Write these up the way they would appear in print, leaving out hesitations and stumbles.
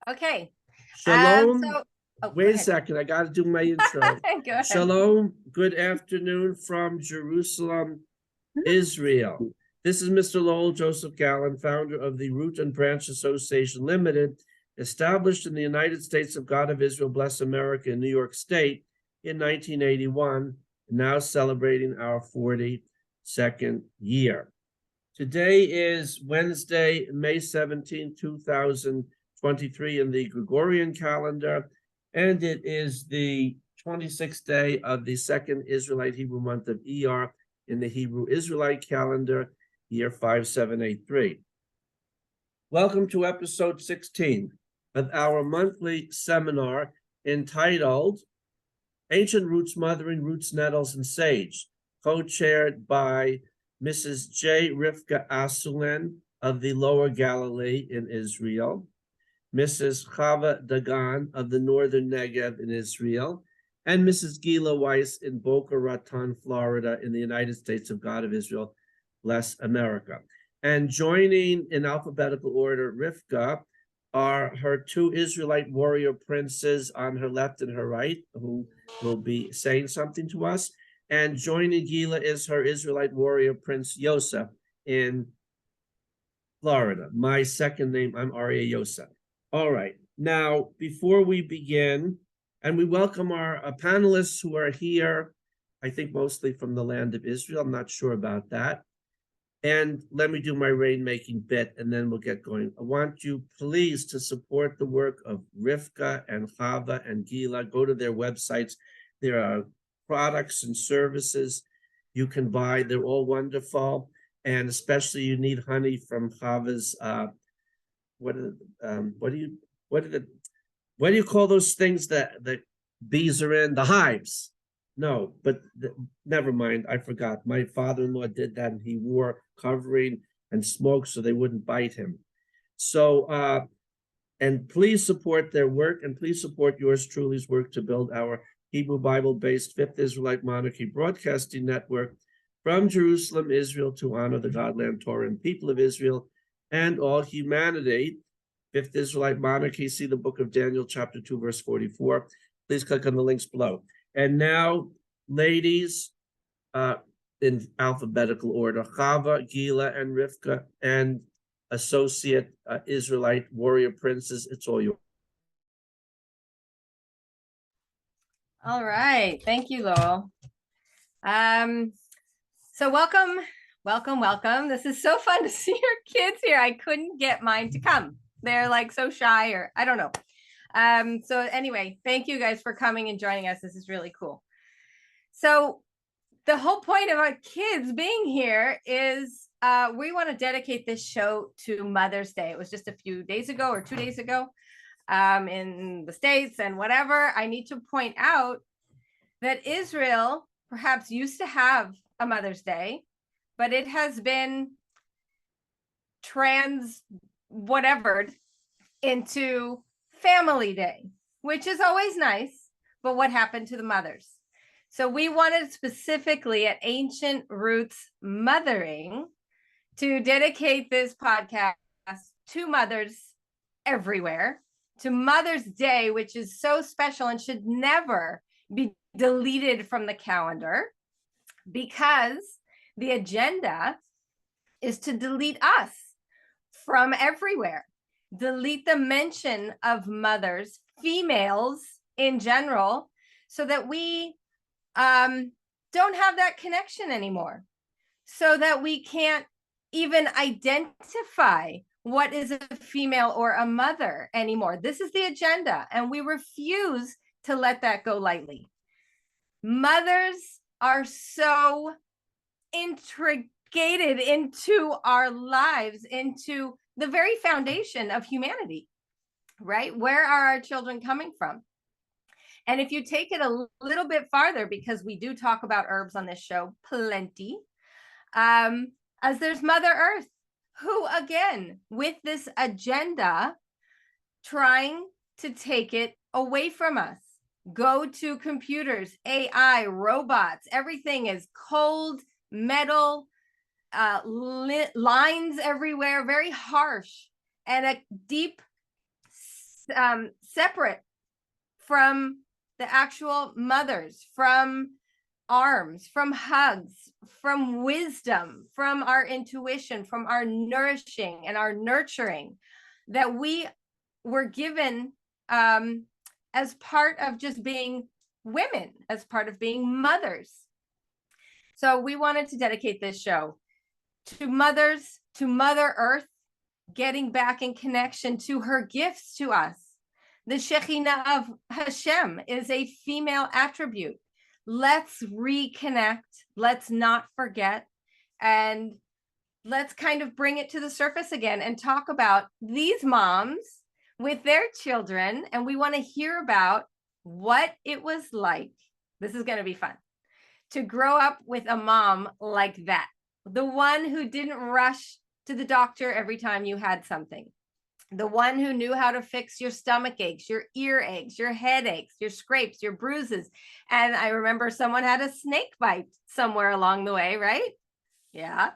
Okay. Shalom. Go Wait a ahead. second. I got to do my intro. Go ahead. Shalom. Good afternoon from Jerusalem, Israel. This is Mr. Lowell Joseph Gallen, founder of the Root and Branch Association Limited, established in the United States of God of Israel, bless America, in New York State in 1981, now celebrating our 42nd year. Today is Wednesday, May 17, 2023 in the Gregorian calendar, and it is the 26th day of the second Israelite Hebrew month of Iyar in the Hebrew Israelite calendar, year 5783. Welcome to episode 16 of our monthly seminar entitled Ancient Roots Mothering, Roots, Nettles, and Sage, co-chaired by Mrs. J. Rivkah Asoulin of the Lower Galilee in Israel, Mrs. Chava Dagan of the Northern Negev in Israel, and Mrs. Gilla Weiss in Boca Raton, Florida, in the United States of God of Israel, bless America. And joining in alphabetical order, Rivkah, are her two Israelite warrior princes on her left and her right, who will be saying something to us. And joining Gilla is her Israelite warrior prince Yosef in Florida. My second name, I'm Aryeh Yosef. All right. Now, before we begin, and we welcome our panelists who are here, I think mostly from the land of Israel. I'm not sure about that. And let me do my rainmaking bit, and then we'll get going. I want you, please, to support the work of Rivkah and Chava and Gilla. Go to their websites. There are products and services you can buy. They're all wonderful. And especially you need honey from Chava's, what do you call those things that the bees are in? The hives. No, but never mind. I forgot. My father-in-law did that, and he wore covering and smoke so they wouldn't bite him. So, and please support their work, and please support yours truly's work to build our Hebrew Bible-based Fifth Israelite Monarchy Broadcasting Network from Jerusalem, Israel, to honor the Godland, Torah, and people of Israel and all humanity. Fifth Israelite Monarchy, see the book of Daniel, chapter 2, verse 44. Please click on the links below. And now, ladies, in alphabetical order, Chava, Gilla, and Rivkah, and associate Israelite warrior princes, it's all yours. All right. Thank you, Lowell. So welcome. This is so fun to see your kids here. I couldn't get mine to come. They're like so shy, or I don't know. So anyway, thank you guys for coming and joining us. This is really cool. So the whole point of our kids being here is we want to dedicate this show to Mother's Day. It was just a few days ago or 2 days ago in the States and whatever. I need to point out that Israel perhaps used to have a Mother's Day, but it has been whatevered into Family Day, which is always nice, but what happened to the mothers? So we wanted specifically at Ancient Roots Mothering to dedicate this podcast to mothers everywhere, to Mother's Day, which is so special and should never be deleted from the calendar, because the agenda is to delete us from everywhere. Delete the mention of mothers, females in general, so that we don't have that connection anymore, so that we can't even identify what is a female or a mother anymore. This is the agenda, and we refuse to let that go lightly. Mothers are so integrated into our lives, into the very foundation of humanity, right? Where are our children coming from? And if you take it a little bit farther, because we do talk about herbs on this show plenty, as there's Mother Earth, who again, with this agenda, trying to take it away from us, go to computers, AI, robots, everything is cold, metal, lines everywhere, very harsh, and a deep separate from the actual mothers, from arms, from hugs, from wisdom, from our intuition, from our nourishing and our nurturing that we were given as part of just being women, as part of being mothers. So we wanted to dedicate this show to mothers, to Mother Earth, getting back in connection to her gifts to us. The Shekhinah of Hashem is a female attribute. Let's reconnect. Let's not forget. And let's kind of bring it to the surface again and talk about these moms with their children. And we want to hear about what it was like. This is going to be fun to grow up with a mom like that. The one who didn't rush to the doctor every time you had something. The one who knew how to fix your stomach aches, your ear aches, your headaches, your scrapes, your bruises. And I remember someone had a snake bite somewhere along the way, right? Yeah.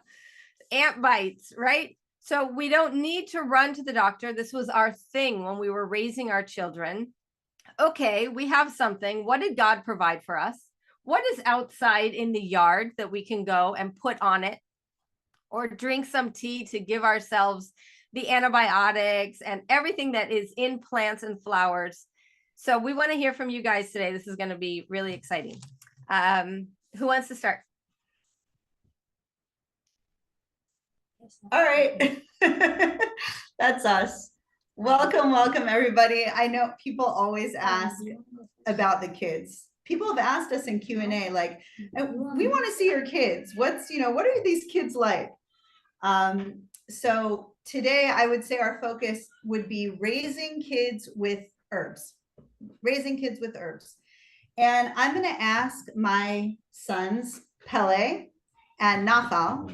Ant bites, right? So we don't need to run to the doctor. This was our thing when we were raising our children. Okay, we have something. What did God provide for us? What is outside in the yard that we can go and put on it? Or drink some tea to give ourselves the antibiotics and everything that is in plants and flowers. So we want to hear from you guys today. This is going to be really exciting. Who wants to start? All right. That's us. Welcome, everybody. I know people always ask about the kids. People have asked us in Q&A, like, we want to see your kids. What are these kids like? So today I would say our focus would be raising kids with herbs. And I'm going to ask my sons, Pele and Nachal,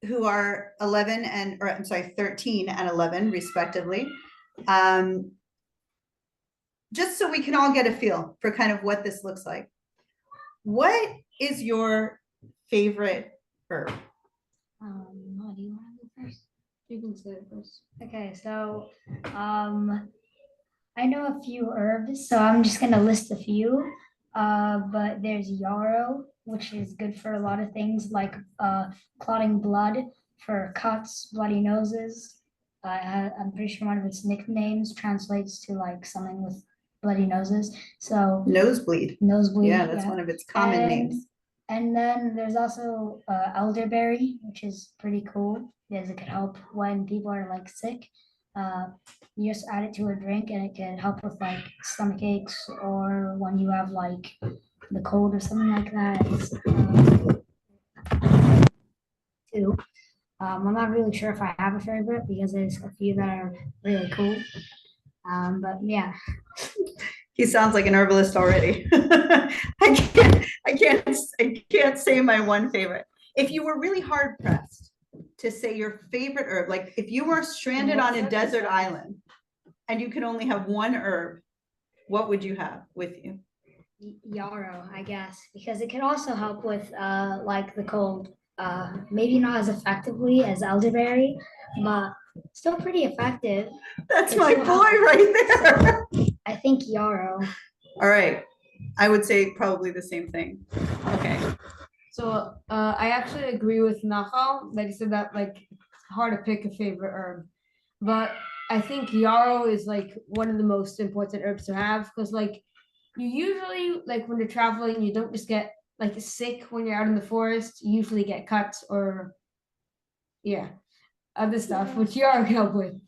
who are 13 and 11 respectively. Just so we can all get a feel for kind of what this looks like. What is your favorite herb? Do you want to go first? You can say it first. Okay, so I know a few herbs, so I'm just gonna list a few. But there's yarrow, which is good for a lot of things like clotting blood, for cuts, bloody noses. I'm pretty sure one of its nicknames translates to like something with bloody noses. So Nosebleed. Yeah, that's one of its common names. And then there's also elderberry, which is pretty cool because it can help when people are like sick. You just add it to a drink and it can help with like stomach aches or when you have like the cold or something like that. Too. I'm not really sure if I have a favorite because there's a few that are really cool. But yeah. He sounds like an herbalist already. I can't say my one favorite. If you were really hard pressed to say your favorite herb, like if you were stranded on a desert island and you could only have one herb, what would you have with you? Yarrow, I guess, because it can also help with like the cold. Maybe not as effectively as elderberry, but still pretty effective. That's my boy right there. I think yarrow. All right. I would say probably the same thing. Okay. So I actually agree with Nachal that he said that like it's hard to pick a favorite herb, but I think yarrow is like one of the most important herbs to have because like you usually like when you're traveling you don't just get like sick when you're out in the forest. You usually get cuts or other stuff which yarrow can help with.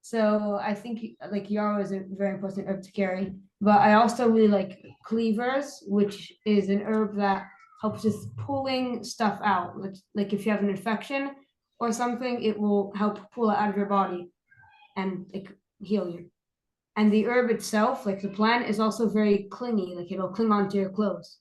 So I think like yarrow is a very important herb to carry. But I also really like cleavers, which is an herb that helps with pulling stuff out. Like if you have an infection or something, it will help pull it out of your body and like heal you. And the herb itself, like the plant, is also very clingy. Like it'll cling onto your clothes.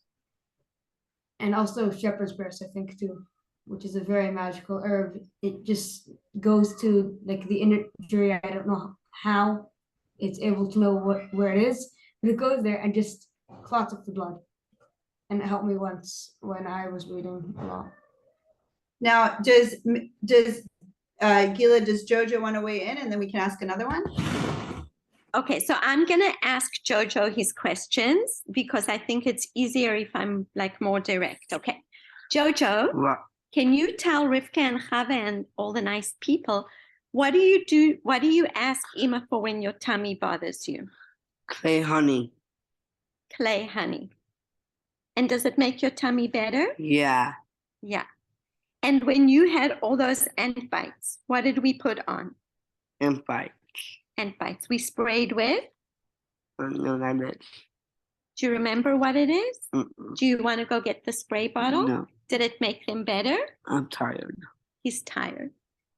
And also shepherd's breast, I think too, which is a very magical herb. It just goes to like the injury. I don't know how it's able to know where it is, but it goes there and just clots up the blood. And it helped me once when I was bleeding a lot. Now, Gilla, does Jojo want to weigh in and then we can ask another one? Okay, so I'm gonna ask Jojo his questions because I think it's easier if I'm like more direct. Okay, Jojo, What? can you tell Rivkah and Chava and all the nice people, what do you do? What do you ask Ima for when your tummy bothers you? Clay honey. Clay honey. And does it make your tummy better? Yeah. Yeah. And when you had all those ant bites, what did we put on? And fight. Ant bites. We sprayed with. No, not it. Do you remember what it is? Mm-mm. Do you want to go get the spray bottle? No, Did it make them better? I'm tired. He's tired.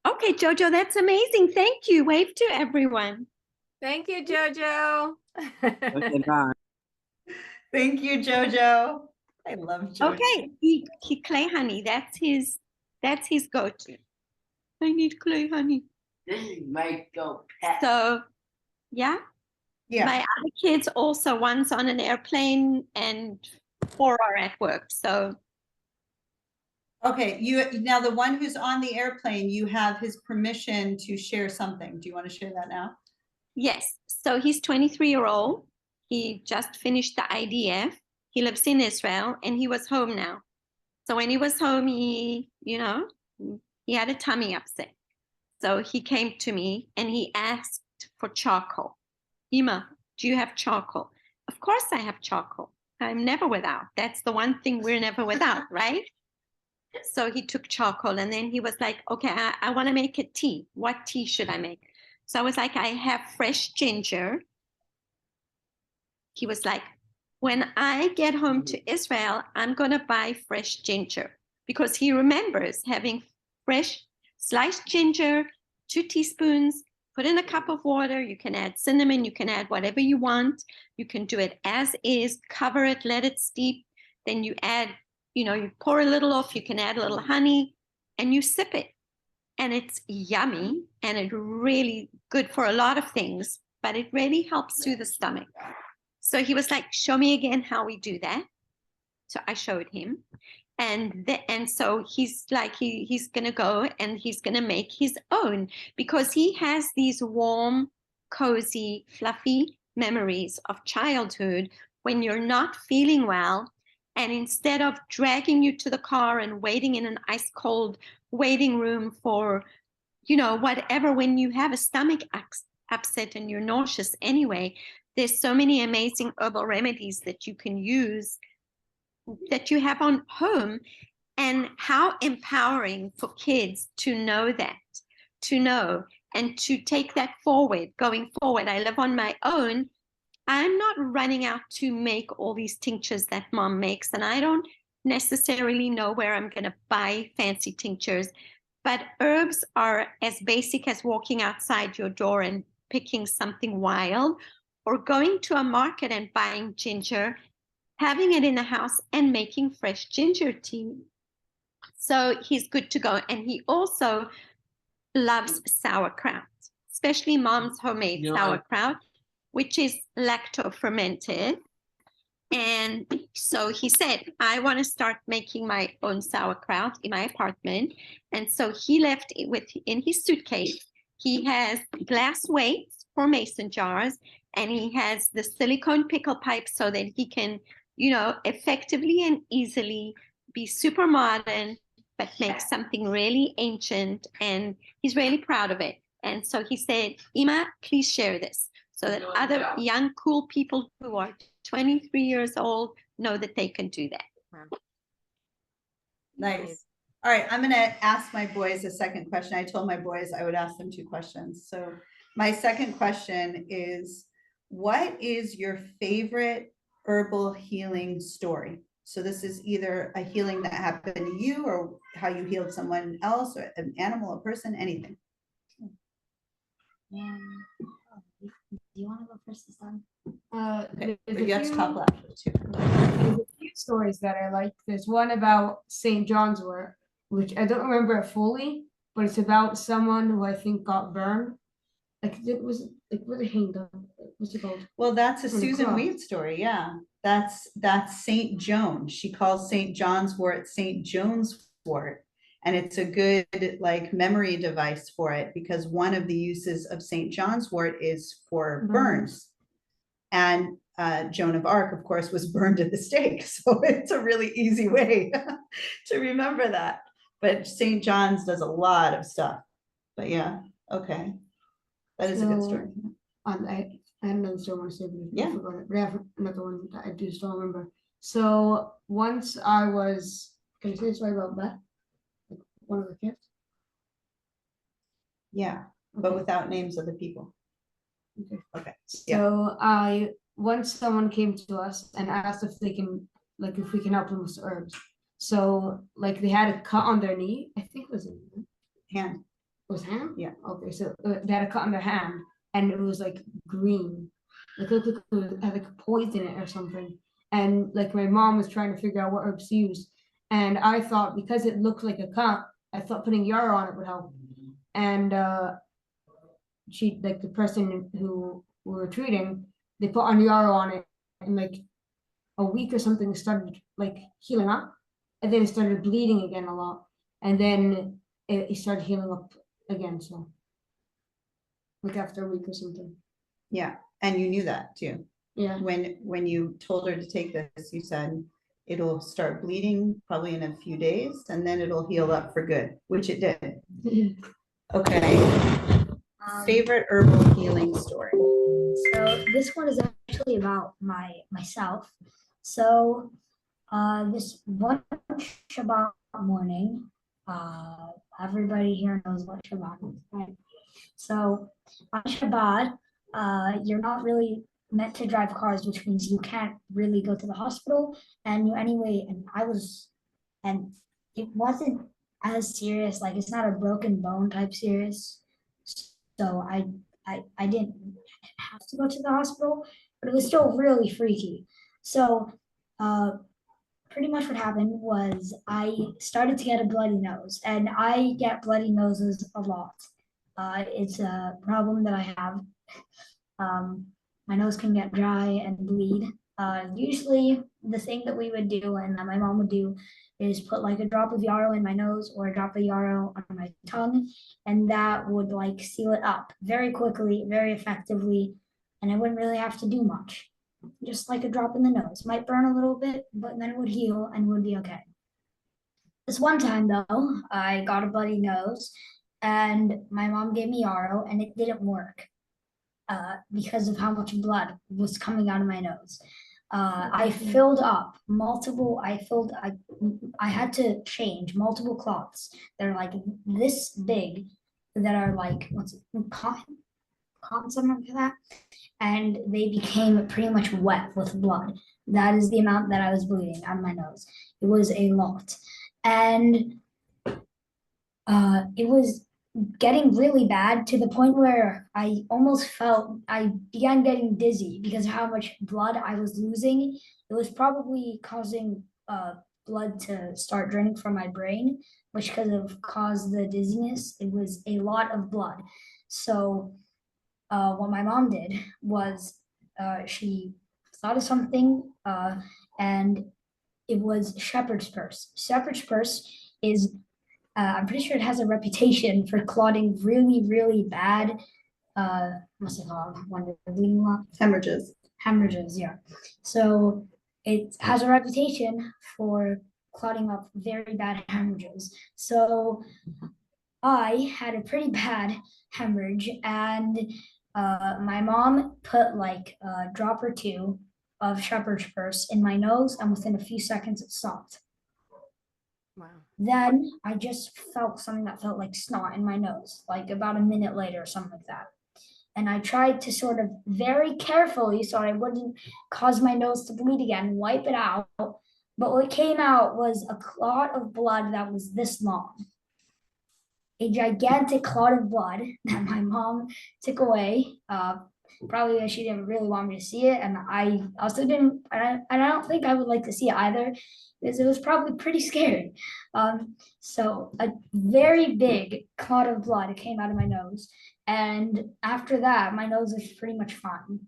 Okay, Jojo, that's amazing. Thank you. Wave to everyone. Thank you, Jojo. Okay, bye. Thank you, Jojo. I love Jojo. Okay, he clay honey. That's his go-to. I need clay honey. This is my go pet. So, yeah. Yeah. My other kids also, one's on an airplane and 4 are at work. So Okay, now the one who's on the airplane, you have his permission to share something. Do you want to share that now? yes, so he's 23-year-old. He just finished the IDF. He lives in Israel and he was home now. So when he was home, he had a tummy upset. So he came to me and he asked for charcoal. Ima, do you have charcoal? Of course I have charcoal. I'm never without. That's the one thing we're never without, right? So he took charcoal and then he was like, okay, I want to make a tea. What tea should I make? So I was like, I have fresh ginger. He was like, when I get home to Israel, I'm going to buy fresh ginger because he remembers having fresh sliced ginger, 2 teaspoons, put in a cup of water. You can add cinnamon, you can add whatever you want. You can do it as is, cover it, let it steep. Then you add, you pour a little off, you can add a little honey and you sip it. And it's yummy and it's really good for a lot of things, but it really helps through the stomach. So he was like, show me again how we do that. So I showed him. And so he's like, he's going to go and he's going to make his own because he has these warm, cozy, fluffy memories of childhood when you're not feeling well. And instead of dragging you to the car and waiting in an ice cold waiting room for, whatever, when you have a stomach upset and you're nauseous anyway, there's so many amazing herbal remedies that you can use that you have on home. And how empowering for kids to know that, and to take that forward, going forward. I live on my own. I'm not running out to make all these tinctures that mom makes, and I don't necessarily know where I'm going to buy fancy tinctures, but herbs are as basic as walking outside your door and picking something wild or going to a market and buying ginger, having it in the house and making fresh ginger tea. So he's good to go. And he also loves sauerkraut, especially mom's homemade sauerkraut, which is lacto fermented. And so he said, I want to start making my own sauerkraut in my apartment. And so he left it in his suitcase. He has glass weights for mason jars, and he has the silicone pickle pipe so that he can, effectively and easily be super modern, but make something really ancient. And he's really proud of it. And so he said, Ima, please share this so that other young, cool people who are 23 years old know that they can do that. Nice. All right, I'm going to ask my boys a second question. I told my boys I would ask them 2 questions. So my second question is, what is your favorite herbal healing story? So this is either a healing that happened to you or how you healed someone else or an animal, a person, anything. Do you want to go first this time? Okay, There's but you a have to few- talk loud too. There's a few stories that I like. There's one about St. John's wort, which I don't remember it fully, but it's about someone who I think got burned. Like it was hanged up. What's it called? Well, that's a On the Susan cross. Weed story. Yeah, that's Saint Joan. She calls St. John's wort St. Joan's wort, And it's a good like memory device for it because one of the uses of St. John's wort is for burns. And Joan of Arc, of course, was burned at the stake. So it's a really easy way to remember that. But St. John's does a lot of stuff. But yeah, okay. That is a good story. I had another story I want to say, but Yeah. I forgot it. But I have another one that I do still remember. So once I was, can I say a story about Beth? Like one of the kids? Yeah, but without names of the people. Okay. Yeah. So once someone came to us and asked if they can, like, if we can help them with herbs. So like they had a cut on their knee. I think it was Hand. was hand. Yeah. Okay. So they had a cut on their hand, and it was like green, like it looked like it had like poison in it or something. And like my mom was trying to figure out what herbs to use, and I thought because it looked like a cut, I thought putting yarrow on it would help. And she, like the person who we were treating, they put on yarrow on it, and like a week or something it started like healing up, and then it started bleeding again a lot, and then it started healing up again. So like after a week or something. Yeah. And you knew that too. Yeah. When you told her to take this, you said it'll start bleeding probably in a few days and then it'll heal up for good, which it did. Okay. Favorite herbal healing story. So this one is actually about myself. So this one Shabbat morning, everybody here knows what Shabbat is, right? So on Shabbat, you're not really meant to drive cars, which means you can't really go to the hospital. And and it wasn't as serious, like it's not a broken bone type serious. So I didn't have to go to the hospital, but it was still really freaky. So pretty much what happened was I started to get a bloody nose, and I get bloody noses a lot. It's a problem that I have. My nose can get dry and bleed. Usually the thing that we would do and that my mom would do is put like a drop of yarrow in my nose or a drop of yarrow on my tongue, and that would like seal it up very quickly, very effectively, and I wouldn't really have to do much. Just like a drop in the nose. Might burn a little bit, but then it would heal and would be okay. This one time though, I got a bloody nose and my mom gave me yarrow and it didn't work because of how much blood was coming out of my nose. I filled up multiple, I had to change multiple cloths that are like this big, that are like, what's it, cotton, something like that. And they became pretty much wet with blood. That is the amount that I was bleeding out of my nose. It was a lot. And it was getting really bad to the point where I almost felt, I began getting dizzy because of how much blood I was losing. It was probably causing blood to start draining from my brain, which could have caused the dizziness. It was a lot of blood. So what my mom did was she thought of something and it was shepherd's purse. Shepherd's purse is, I'm pretty sure it has a reputation for clotting really, really bad, what's it called? When they're bleeding a lot? Hemorrhages. Hemorrhages, yeah. So it has a reputation for clotting up very bad hemorrhages. So I had a pretty bad hemorrhage, and my mom put like a drop or two of shepherd's purse in my nose, and within a few seconds it stopped. Wow. Then I just felt something that felt like snot in my nose, like about a minute later or something like that. And I tried to sort of very carefully, so I wouldn't cause my nose to bleed again, wipe it out. But what came out was a clot of blood that was this long. A gigantic clot of blood that my mom took away. Probably she didn't really want me to see it, and I also didn't. And I don't think I would like to see it either, because it was probably pretty scary. So a very big clot of blood came out of my nose, and after that, my nose was pretty much fine.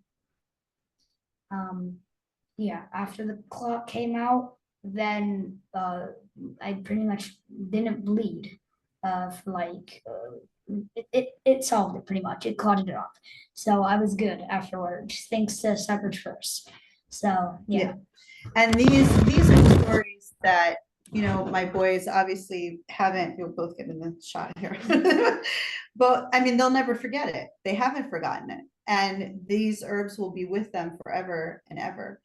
Yeah, after the clot came out, then I pretty much didn't bleed for like it solved it pretty much. It clotted it off. So I was good afterwards, thanks to Shepherd's first. So yeah. And these are stories that, you know, my boys obviously haven't, you'll both get in the shot here. But I mean, they'll never forget it. They haven't forgotten it. And these herbs will be with them forever and ever.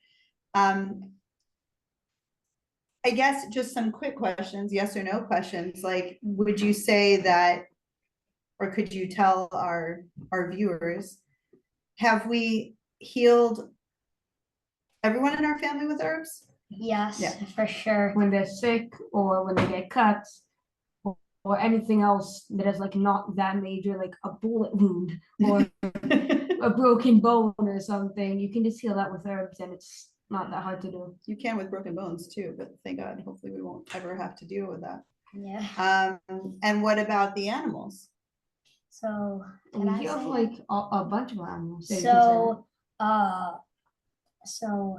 I guess just some quick questions, yes or no questions. Like, would you say that, or could you tell our viewers, have we healed everyone in our family with herbs? Yes, Yeah. for sure. When they're sick or when they get cuts or anything else that is like not that major, like a bullet wound or a broken bone or something, you can just heal that with herbs and it's not that hard to do. You can with broken bones too, but thank God, hopefully we won't ever have to deal with that. Yeah. And what about the animals? So And can I we have say like a bunch of animals. that you can so so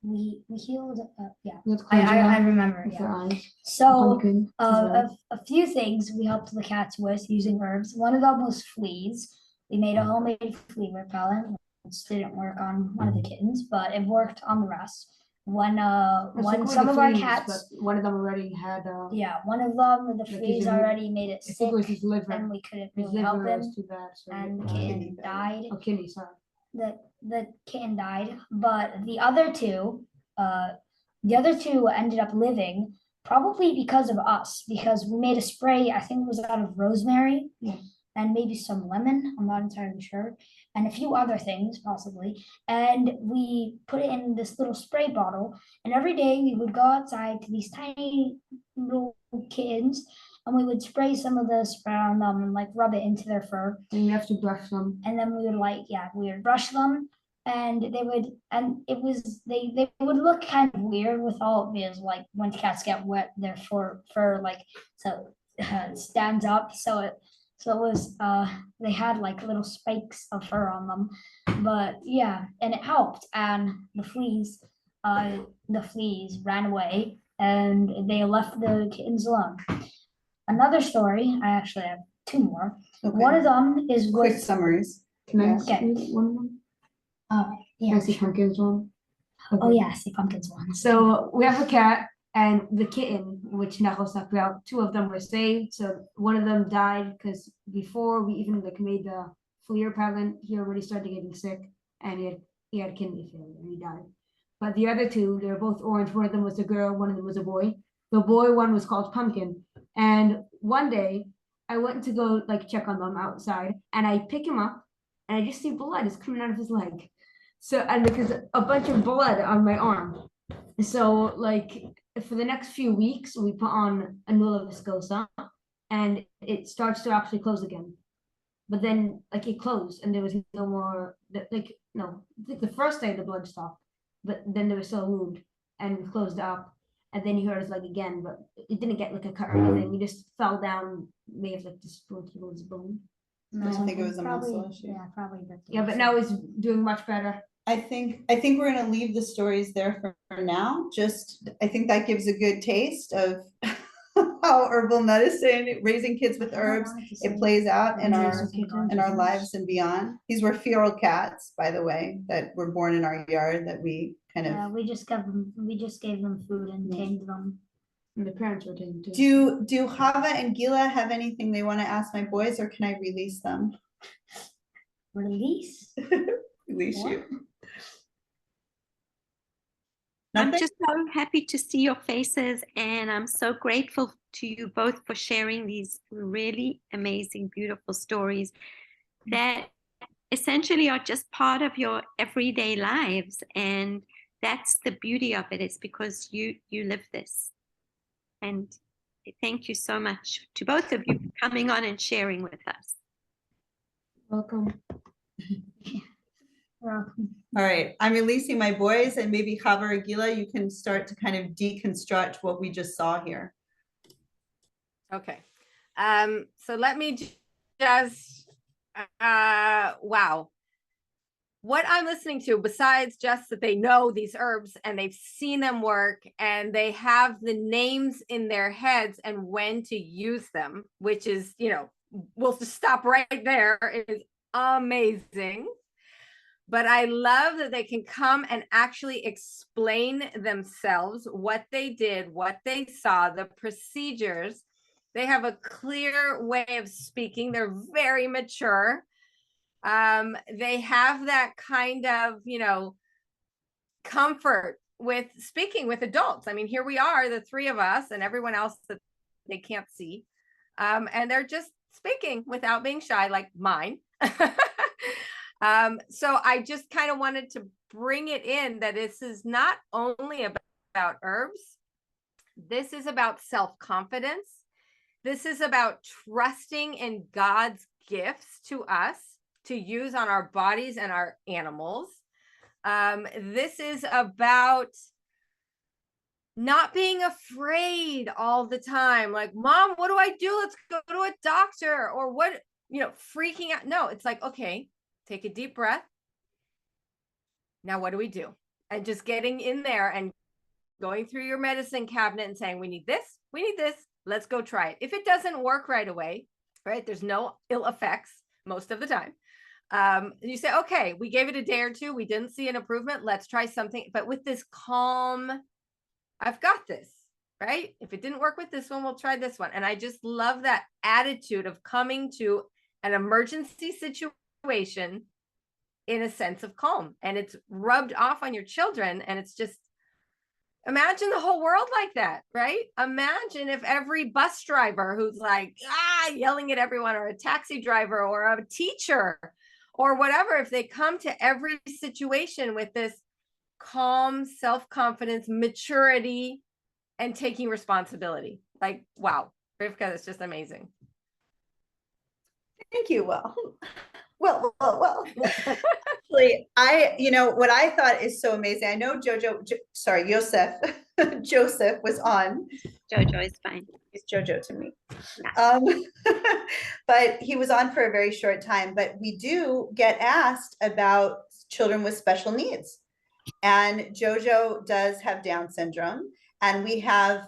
we healed yeah say. With I Kojima, remember with yeah. their eyes, So pumpkin, as a few things we helped the cats with using herbs. One of them was fleas. We made a homemade flea repellent, which didn't work on one of the kittens, but it worked on the rest. When some of our cats, one of them already had yeah, one of them, the Like fleas his- already made it I sick, think it was his liver. and we couldn't His really help liver him, was too bad. So and the Kidney kitten failure. died. oh, kidney, sorry. The kitten died, but the other two ended up living probably because of us, because we made a spray. I think it was out of rosemary and maybe some lemon. I'm not entirely sure, and a few other things possibly. And we put it in this little spray bottle. And every day we would go outside to these tiny little kittens, and we would spray some of the spray on them and like rub it into their fur. And you have to brush them. And then we would brush them, and they would look kind of weird with all of these, like when cats get wet, their fur like stands up. So it was they had like little spikes of fur on them, but yeah, and it helped. And the fleas ran away, and they left the kittens alone. Another story, I actually have two more. Okay. One of them is Quick with summaries. Can I Okay. see one more? Can yeah. I see pumpkins one? Oh Okay. yeah, see pumpkins one. So we have a cat and the kitten, which Nettles talked about. Two of them were saved. So one of them died because before we even like made the flea repellent, he already started getting sick and he had kidney failure and he died. But the other two, they were both orange. One of them was a girl, one of them was a boy. The boy one was called Pumpkin. And one day I went to go like check on them outside, and I pick him up and I just see blood is coming out of his leg. So, and there's a bunch of blood on my arm. So like for the next few weeks, we put on a Nula viscosa and it starts to actually close again. But then like it closed and there was no more, like the first day the blood stopped, but then there was still a wound and closed up. And then he hurt his leg again, but it didn't get like a cut or anything. He just fell down, may have like dislocated his bone. I think it was a probably, muscle issue. yeah, probably. Yeah, but now he's doing much better. I think we're gonna leave the stories there for now. Just, I think that gives a good taste of how herbal medicine, raising kids with herbs, it plays out in our lives and beyond. These were feral cats, by the way, that were born in our yard that we kind of. Yeah, we just gave them food and tamed them. And the parents were taking too. Do Chava and Gilla have anything they want to ask my boys, or can I release them? Release? Release What? you. I'm Nothing? just so happy to see your faces, and I'm so grateful to you both for sharing these really amazing, beautiful stories that essentially are just part of your everyday lives. And that's the beauty of it, is because you live this. And thank you so much to both of you for coming on and sharing with us. Welcome. All right, I'm releasing my boys, and maybe Chava or Gilla, you can start to kind of deconstruct what we just saw here. Okay. So let me just, wow. what I'm listening to, besides just that they know these herbs and they've seen them work and they have the names in their heads and when to use them, which is, we'll just stop right there, is amazing. But I love that they can come and actually explain themselves what they did, what they saw, the procedures. They have a clear way of speaking. They're very mature. They have that kind of, comfort with speaking with adults. I mean, here we are, the three of us and everyone else that they can't see. And they're just speaking without being shy, like mine. So I just kind of wanted to bring it in that this is not only about herbs. This is about self-confidence. This is about trusting in God's gifts to us to use on our bodies and our animals. This is about not being afraid all the time. Like, Mom, what do I do? Let's go to a doctor, or what, freaking out. No, it's like, okay, take a deep breath. Now, what do we do? And just getting in there and going through your medicine cabinet and saying, we need this, let's go try it. If it doesn't work right away, right, there's no ill effects most of the time. You say, okay, we gave it a day or two, we didn't see an improvement, let's try something, but with this calm, I've got this, right? If it didn't work with this one, we'll try this one. And I just love that attitude of coming to an emergency situation in a sense of calm, and it's rubbed off on your children. And it's just, imagine the whole world like that, right? Imagine if every bus driver who's like, yelling at everyone, or a taxi driver or a teacher or whatever, if they come to every situation with this calm, self-confidence, maturity, and taking responsibility. Like, wow, Rivkah, that's just amazing. Thank you. Well. Actually, what I thought is so amazing. I know Joseph was on. Jojo is fine. He's Jojo to me. Yeah. But he was on for a very short time. But we do get asked about children with special needs. And Jojo does have Down syndrome. And we have,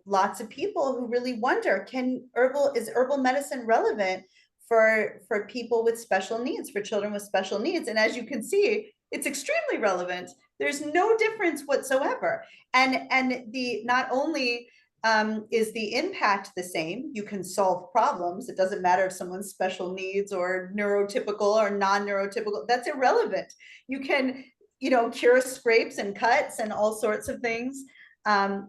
lots of people who really wonder, is herbal medicine relevant for people with special needs, for children with special needs? And as you can see, it's extremely relevant. There's no difference whatsoever. And not only is the impact the same, you can solve problems. It doesn't matter if someone's special needs or neurotypical or non-neurotypical, that's irrelevant. You can, cure scrapes and cuts and all sorts of things,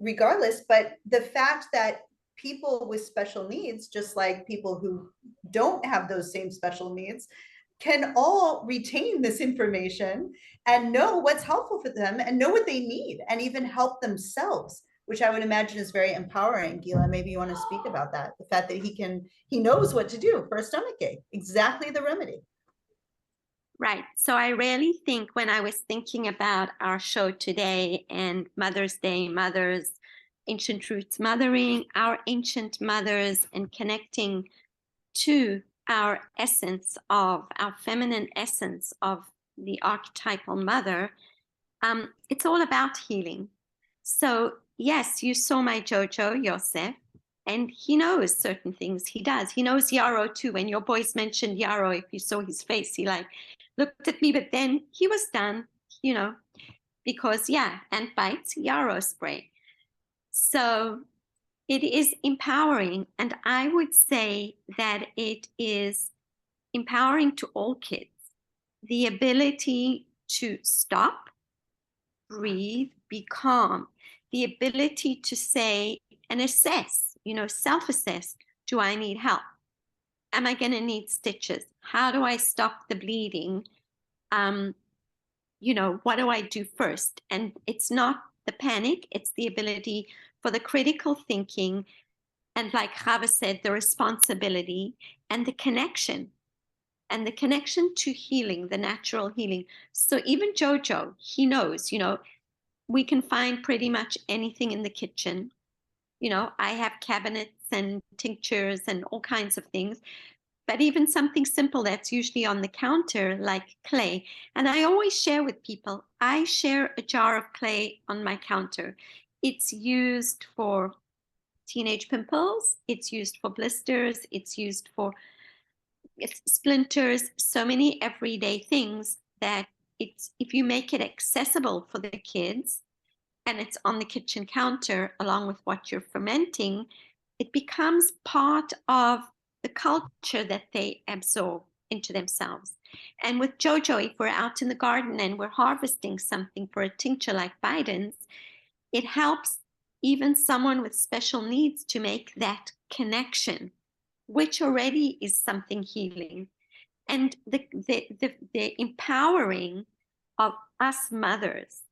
regardless. But the fact that people with special needs, just like people who don't have those same special needs, can all retain this information and know what's helpful for them and know what they need and even help themselves, which I would imagine is very empowering. Gilla, maybe you want to speak about that. The fact that he knows what to do for a stomachache, exactly the remedy. Right. So I really think, when I was thinking about our show today and Mother's Day, mothers, ancient roots mothering, our ancient mothers, and connecting to our essence of our feminine essence of the archetypal mother, it's all about healing. So yes, you saw my Jojo, Yosef, and he knows certain things. He does. He knows yarrow too. When your boys mentioned yarrow, if you saw his face, he looked at me, but then he was done, because ant bites, yarrow spray. So it is empowering. And I would say that it is empowering to all kids. The ability to stop, breathe, be calm. The ability to say and assess, self-assess. Do I need help? Am I going to need stitches? How do I stop the bleeding? What do I do first? And it's not the panic, it's the ability for the critical thinking, and like Chava said, the responsibility and the connection to healing, the natural healing. So even Jojo, he knows, we can find pretty much anything in the kitchen. I have cabinets and tinctures and all kinds of things. but even something simple that's usually on the counter, like clay. And I always share with people, I share a jar of clay on my counter. It's used for teenage pimples, it's used for blisters, it's used for splinters, so many everyday things that it's, if you make it accessible for the kids and it's on the kitchen counter along with what you're fermenting, it becomes part of the culture that they absorb into themselves. And with Jojo, if we're out in the garden and we're harvesting something for a tincture like Biden's, it helps even someone with special needs to make that connection, which already is something healing. And the empowering of us mothers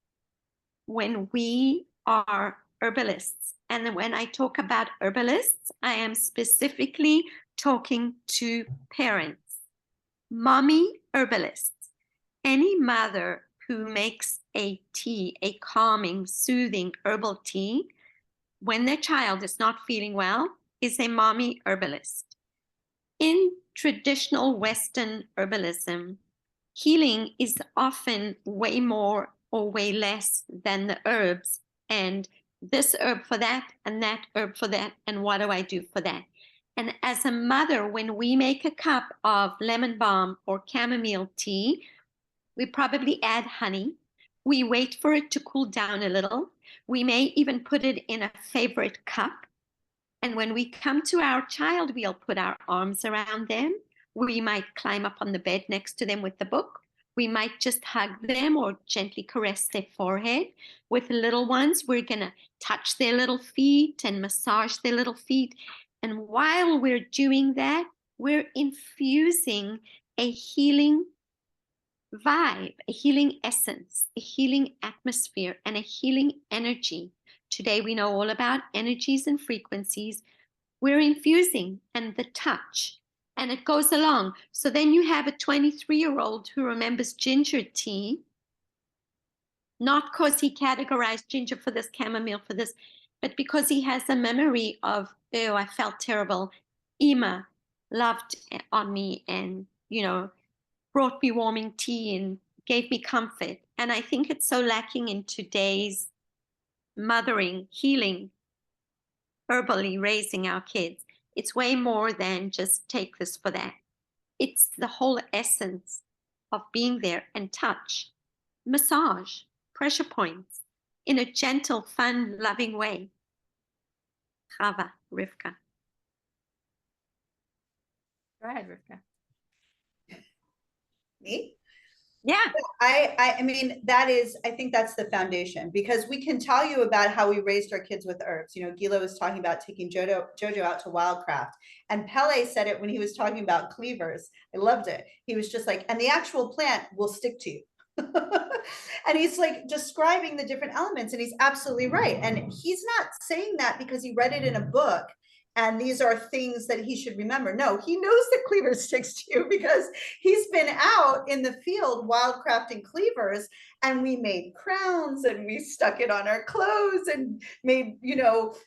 when we are herbalists. And when I talk about herbalists, I am specifically talking to parents, mommy herbalists. Any mother who makes a tea, a calming, soothing herbal tea, when their child is not feeling well, is a mommy herbalist. In traditional Western herbalism, healing is often way more or way less than the herbs, and this herb for that, and that herb for that, and what do I do for that? And as a mother, when we make a cup of lemon balm or chamomile tea, we probably add honey. We wait for it to cool down a little. We may even put it in a favorite cup. And when we come to our child, we'll put our arms around them. We might climb up on the bed next to them with the book. We might just hug them or gently caress their forehead. With little ones, we're going to touch their little feet and massage their little feet. And while we're doing that, we're infusing a healing vibe, a healing essence, a healing atmosphere, and a healing energy. Today, we know all about energies and frequencies. We're infusing and the touch, and it goes along. So then you have a 23-year-old who remembers ginger tea, not because he categorized ginger for this, chamomile for this, but because he has a memory of, oh, I felt terrible. Ima loved on me and, brought me warming tea and gave me comfort. And I think it's so lacking in today's mothering, healing, herbally raising our kids. It's way more than just take this for that. It's the whole essence of being there, and touch, massage, pressure points in a gentle, fun, loving way. Chava, Rivkah. Go ahead, Rivkah. Me? Yeah. I mean, I think that's the foundation, because we can tell you about how we raised our kids with herbs. Gilla was talking about taking Jojo out to Wildcraft, and Pele said it when he was talking about cleavers. I loved it. He was just like, and the actual plant will stick to you. And he's like describing the different elements, and he's absolutely right. And he's not saying that because he read it in a book and these are things that he should remember. No, he knows that cleaver sticks to you because he's been out in the field wildcrafting cleavers, and we made crowns and we stuck it on our clothes and made,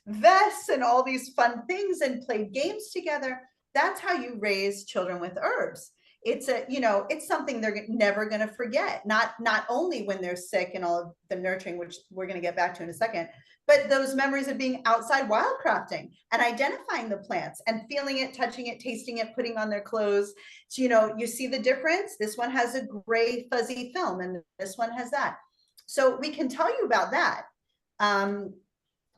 vests and all these fun things and played games together. That's how you raise children with herbs. It's it's something they're never going to forget. Not only when they're sick and all of the nurturing, which we're going to get back to in a second, but those memories of being outside wildcrafting and identifying the plants and feeling it, touching it, tasting it, putting on their clothes. So, you see the difference. This one has a gray fuzzy film and this one has that. So we can tell you about that,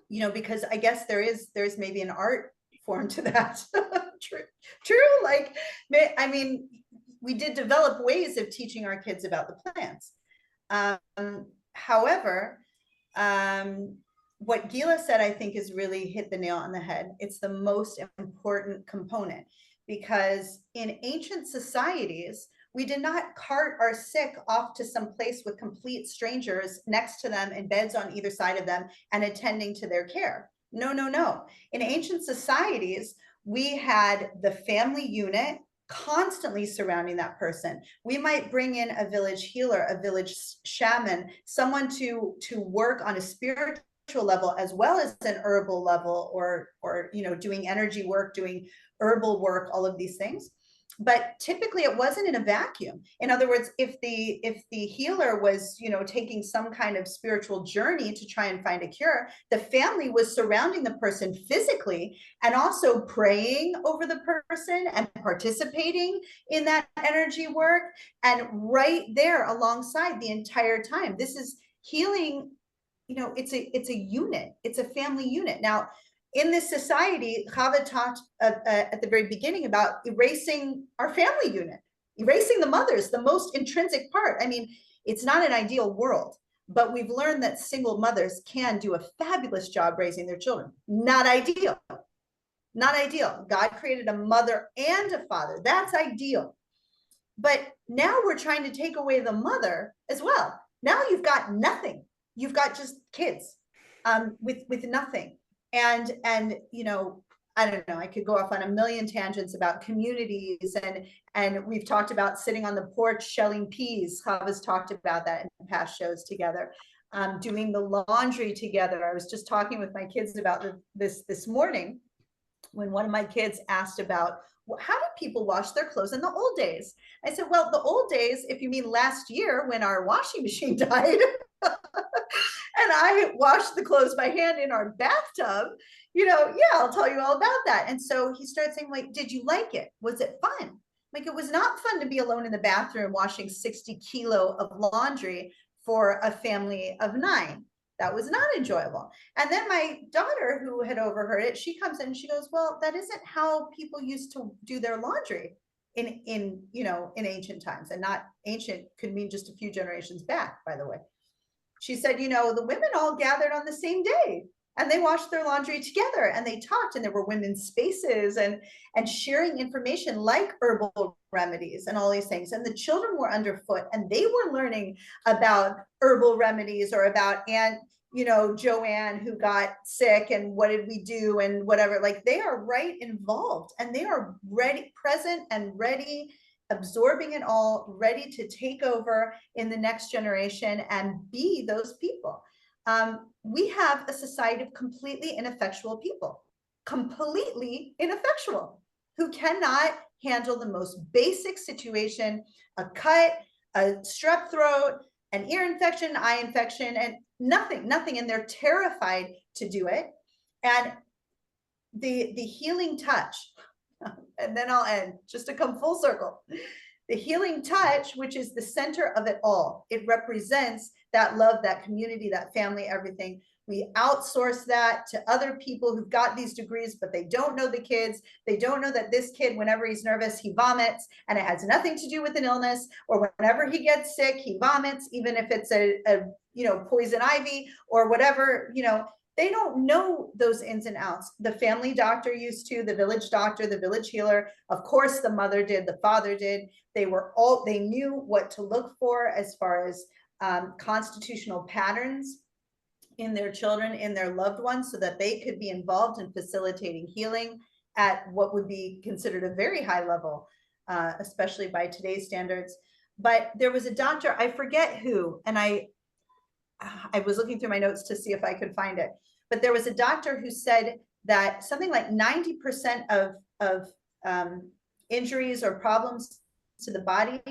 because I guess there's maybe an art form to that. True. Like, I mean, we did develop ways of teaching our kids about the plants. However, what Gilla said, I think, is really hit the nail on the head. It's the most important component, because in ancient societies, we did not cart our sick off to some place with complete strangers next to them and beds on either side of them and attending to their care. No. In ancient societies, we had the family unit constantly surrounding that person. We might bring in a village healer, a village shaman, someone to work on a spiritual level as well as an herbal level, or doing energy work, doing herbal work, all of these things. but typically it wasn't in a vacuum. In other words, if the healer was, you know, taking some kind of spiritual journey to try and find a cure, the family was surrounding the person physically and also praying over the person and participating in that energy work, and right there alongside the entire time. This is healing, you know, it's a unit, it's a family unit. Now, in this society, Chava talked at the very beginning about erasing our family unit, erasing the mothers, the most intrinsic part. I mean, it's not an ideal world, but we've learned that single mothers can do a fabulous job raising their children. Not ideal, not ideal. God created a mother and a father. That's ideal. But now we're trying to take away the mother as well. Now you've got nothing. You've got just kids with nothing. And you know, I don't know, I could go off on a million tangents about communities, and we've talked about sitting on the porch shelling peas. Chava's talked about that in past shows together. Doing the laundry together. I was just talking with my kids about this morning when one of my kids asked about, well, how did people wash their clothes in the old days? I said, well, the old days, if you mean last year when our washing machine died, and I washed the clothes by hand in our bathtub, you know, yeah, I'll tell you all about that. And so he started saying, like, did you like it? Was it fun? Like, it was not fun to be alone in the bathroom washing 60 kilo of laundry for a family of 9. That was not enjoyable. And then my daughter, who had overheard it, she comes in and she goes, well, that isn't how people used to do their laundry in you know, in ancient times. And not ancient could mean just a few generations back, by the way. She said, you know, the women all gathered on the same day and they washed their laundry together and they talked, and there were women's spaces and sharing information like herbal remedies and all these things. And the children were underfoot and they were learning about herbal remedies, or about Aunt, you know, Joanne who got sick and what did we do and whatever. Like, they are right involved and they are ready, present and ready, absorbing it all, ready to take over in the next generation and be those people. We have a society of completely ineffectual people, completely ineffectual, who cannot handle the most basic situation, a cut, a strep throat, an ear infection, eye infection, and nothing. And they're terrified to do it. And the healing touch, and then I'll end, just to come full circle. The healing touch, which is the center of it all, it represents that love, that community, that family, everything. We outsource that to other people who've got these degrees, but they don't know the kids. They don't know that this kid, whenever he's nervous, he vomits, and it has nothing to do with an illness. Or whenever he gets sick, he vomits, even if it's a you know, poison ivy or whatever, you know. They don't know those ins and outs. The family doctor used to, the village doctor, the village healer. Of course, the mother did, the father did. They knew what to look for as far as constitutional patterns in their children, in their loved ones, so that they could be involved in facilitating healing at what would be considered a very high level, especially by today's standards. But there was a doctor, I forget who, and I was looking through my notes to see if I could find it. But there was a doctor who said that something like 90% of injuries or problems to the body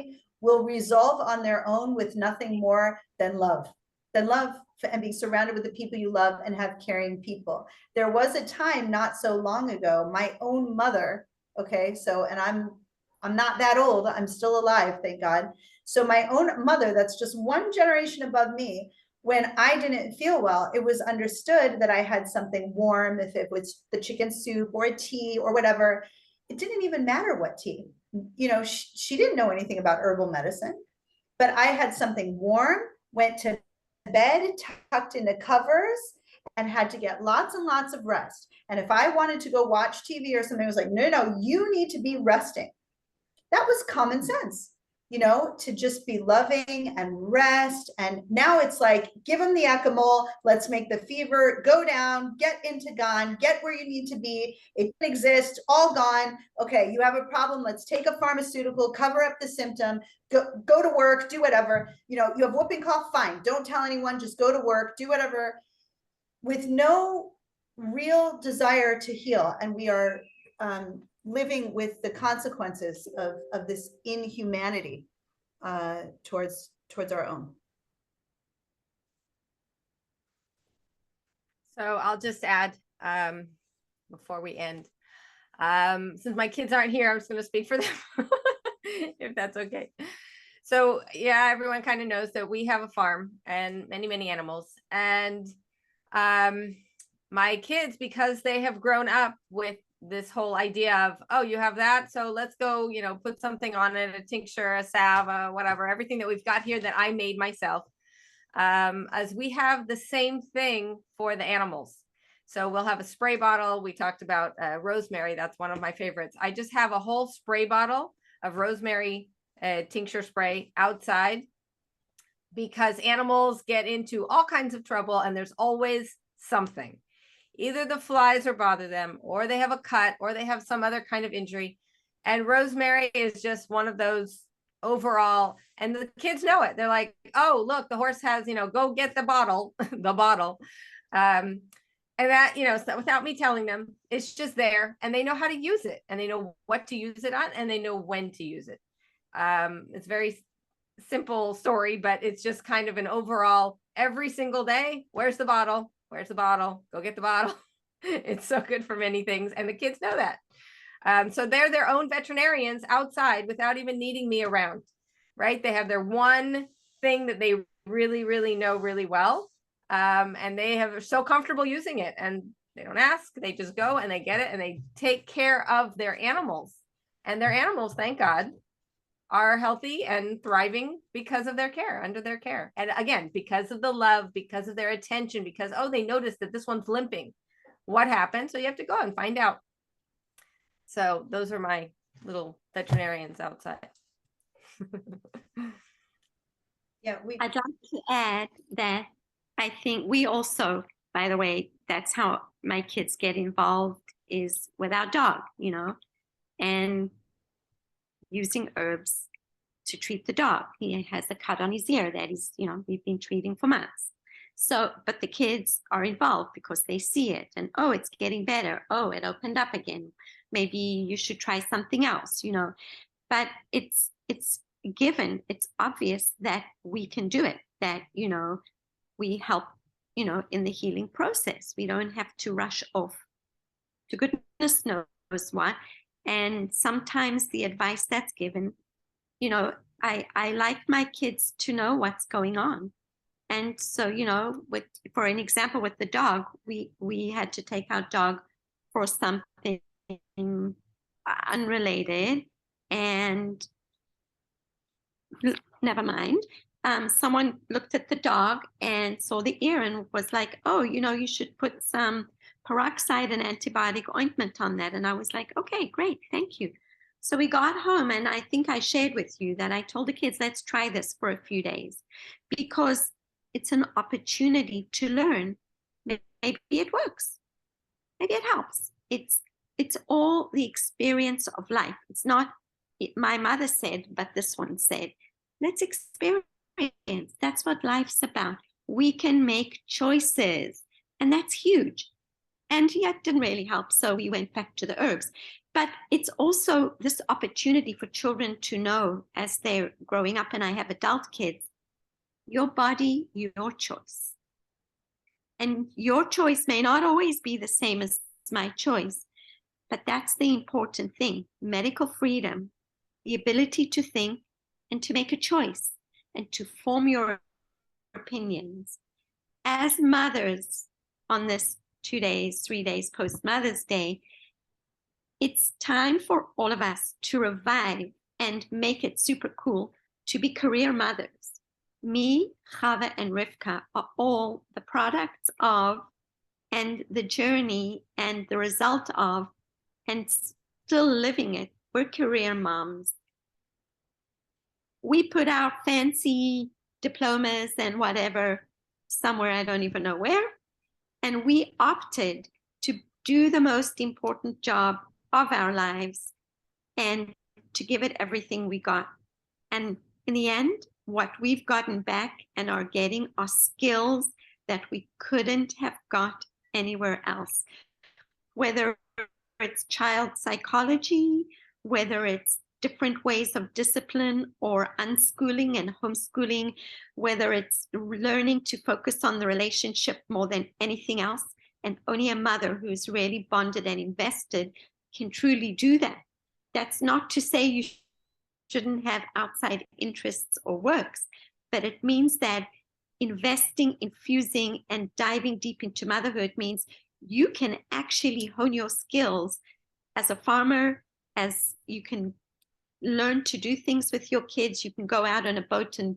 will resolve on their own with nothing more than love and being surrounded with the people you love and have caring people. There was a time not so long ago, my own mother, okay, so, and I'm not that old, I'm still alive, thank God. So my own mother, that's just one generation above me, when I didn't feel well, it was understood that I had something warm, if it was the chicken soup or a tea or whatever. It didn't even matter what tea. You know, she didn't know anything about herbal medicine, but I had something warm, went to bed, tucked into covers, and had to get lots and lots of rest. And if I wanted to go watch TV or something, it was like, no, you need to be resting. That was common sense. You know, to just be loving and rest. And now it's like, give them the Ecamol, let's make the fever go down, get into Dagan, get where you need to be. It didn't exist, all gone. Okay, you have a problem, let's take a pharmaceutical, cover up the symptom, go to work, do whatever. You know, you have whooping cough, fine, don't tell anyone, just go to work, do whatever, with no real desire to heal. And we are living with the consequences of this inhumanity towards our own. So I'll just add before we end, since my kids aren't here, I'm just going to speak for them, if that's okay. So yeah, everyone kind of knows that we have a farm and many, many animals. And my kids, because they have grown up with this whole idea of, oh, you have that, so let's go, you know, put something on it, a tincture, a salve, whatever, everything that we've got here that I made myself. As we have the same thing for the animals. So we'll have a spray bottle. We talked about rosemary. That's one of my favorites. I just have a whole spray bottle of rosemary tincture spray outside, because animals get into all kinds of trouble and there's always something. Either the flies are bother them, or they have a cut, or they have some other kind of injury. And rosemary is just one of those overall, and the kids know it. They're like, oh, look, the horse has, you know, go get the bottle, the bottle. And that, you know, so without me telling them, it's just there, and they know how to use it, and they know what to use it on, and they know when to use it. It's very simple story, but it's just kind of an overall, every single day, where's the bottle? Where's the bottle? Go get the bottle. It's so good for many things. And the kids know that. So they're their own veterinarians outside without even needing me around, right? They have their one thing that they really, really know really well. And they have so comfortable using it, and they don't ask, they just go and they get it, and they take care of their animals. And their animals, thank God, are healthy and thriving because of their care, under their care. And again, because of the love, because of their attention, because, oh, they noticed that this one's limping. What happened? So you have to go and find out. So those are my little veterinarians outside. Yeah, I'd like to add that I think we also, by the way, that's how my kids get involved, is with our dog, you know, and using herbs to treat the dog. He has a cut on his ear that is, you know, we've been treating for months. So, but the kids are involved because they see it, and, oh, it's getting better. Oh, it opened up again. Maybe you should try something else, you know. But it's given, it's obvious that we can do it, that, you know, we help, you know, in the healing process. We don't have to rush off to goodness knows what. And sometimes the advice that's given, you know, I like my kids to know what's going on. And so, you know, for an example, with the dog, we had to take our dog for something unrelated, and never mind. Someone looked at the dog and saw the ear and was like, oh, you know, you should put some peroxide and antibiotic ointment on that. And I was like, okay, great, thank you. So we got home, and I think I shared with you that I told the kids, let's try this for a few days, because it's an opportunity to learn. Maybe it works. Maybe it helps. It's all the experience of life. It's not, my mother said, but this one said, let's experience. That's what life's about. We can make choices, and that's huge. And yeah, it didn't really help, so we went back to the herbs. But it's also this opportunity for children to know as they're growing up, and I have adult kids, your body, your choice. And your choice may not always be the same as my choice, but that's the important thing. Medical freedom, the ability to think and to make a choice and to form your opinions. As mothers on this 2 days, 3 days post Mother's Day, it's time for all of us to revive and make it super cool to be career mothers. Me, Chava, and Rivkah are all the products of, and the journey and the result of, and still living it. We're career moms. We put our fancy diplomas and whatever somewhere, I don't even know where, and we opted to do the most important job of our lives and to give it everything we got. And in the end, what we've gotten back and are getting are skills that we couldn't have got anywhere else. Whether it's child psychology, whether it's different ways of discipline or unschooling and homeschooling, whether it's learning to focus on the relationship more than anything else. And only a mother who's really bonded and invested can truly do that. That's not to say you shouldn't have outside interests or works, but it means that investing, infusing, and diving deep into motherhood means you can actually hone your skills as a farmer, as you can learn to do things with your kids. You can go out on a boat and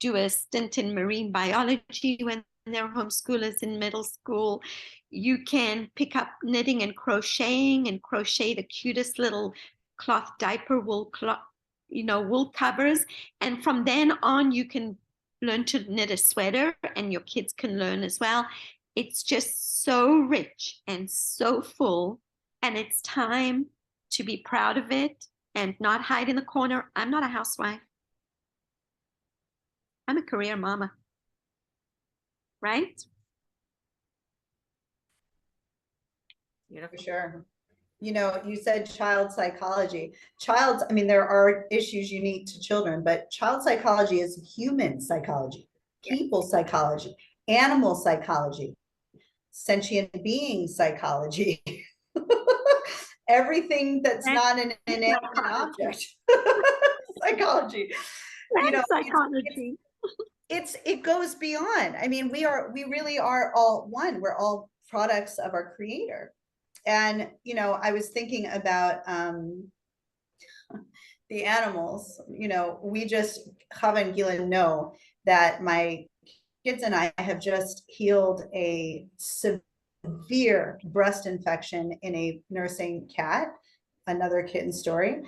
do a stint in marine biology when they're homeschoolers in middle school. You can pick up knitting and crochet the cutest little cloth diaper wool covers. And from then on, you can learn to knit a sweater, and your kids can learn as well. It's just so rich and so full, and it's time to be proud of it and not hide in the corner. I'm not a housewife. I'm a career mama, right? For sure. You know, you said child psychology. I mean, there are issues unique to children, but child psychology is human psychology, people psychology, animal psychology, sentient being psychology, everything that's not an inanimate object. Psychology. You know, psychology. It goes beyond. I mean, we really are all one. We're all products of our creator. And, you know, I was thinking about the animals. You know, Chava and Gilla know that my kids and I have just healed a severe breast infection in a nursing cat, another kitten story.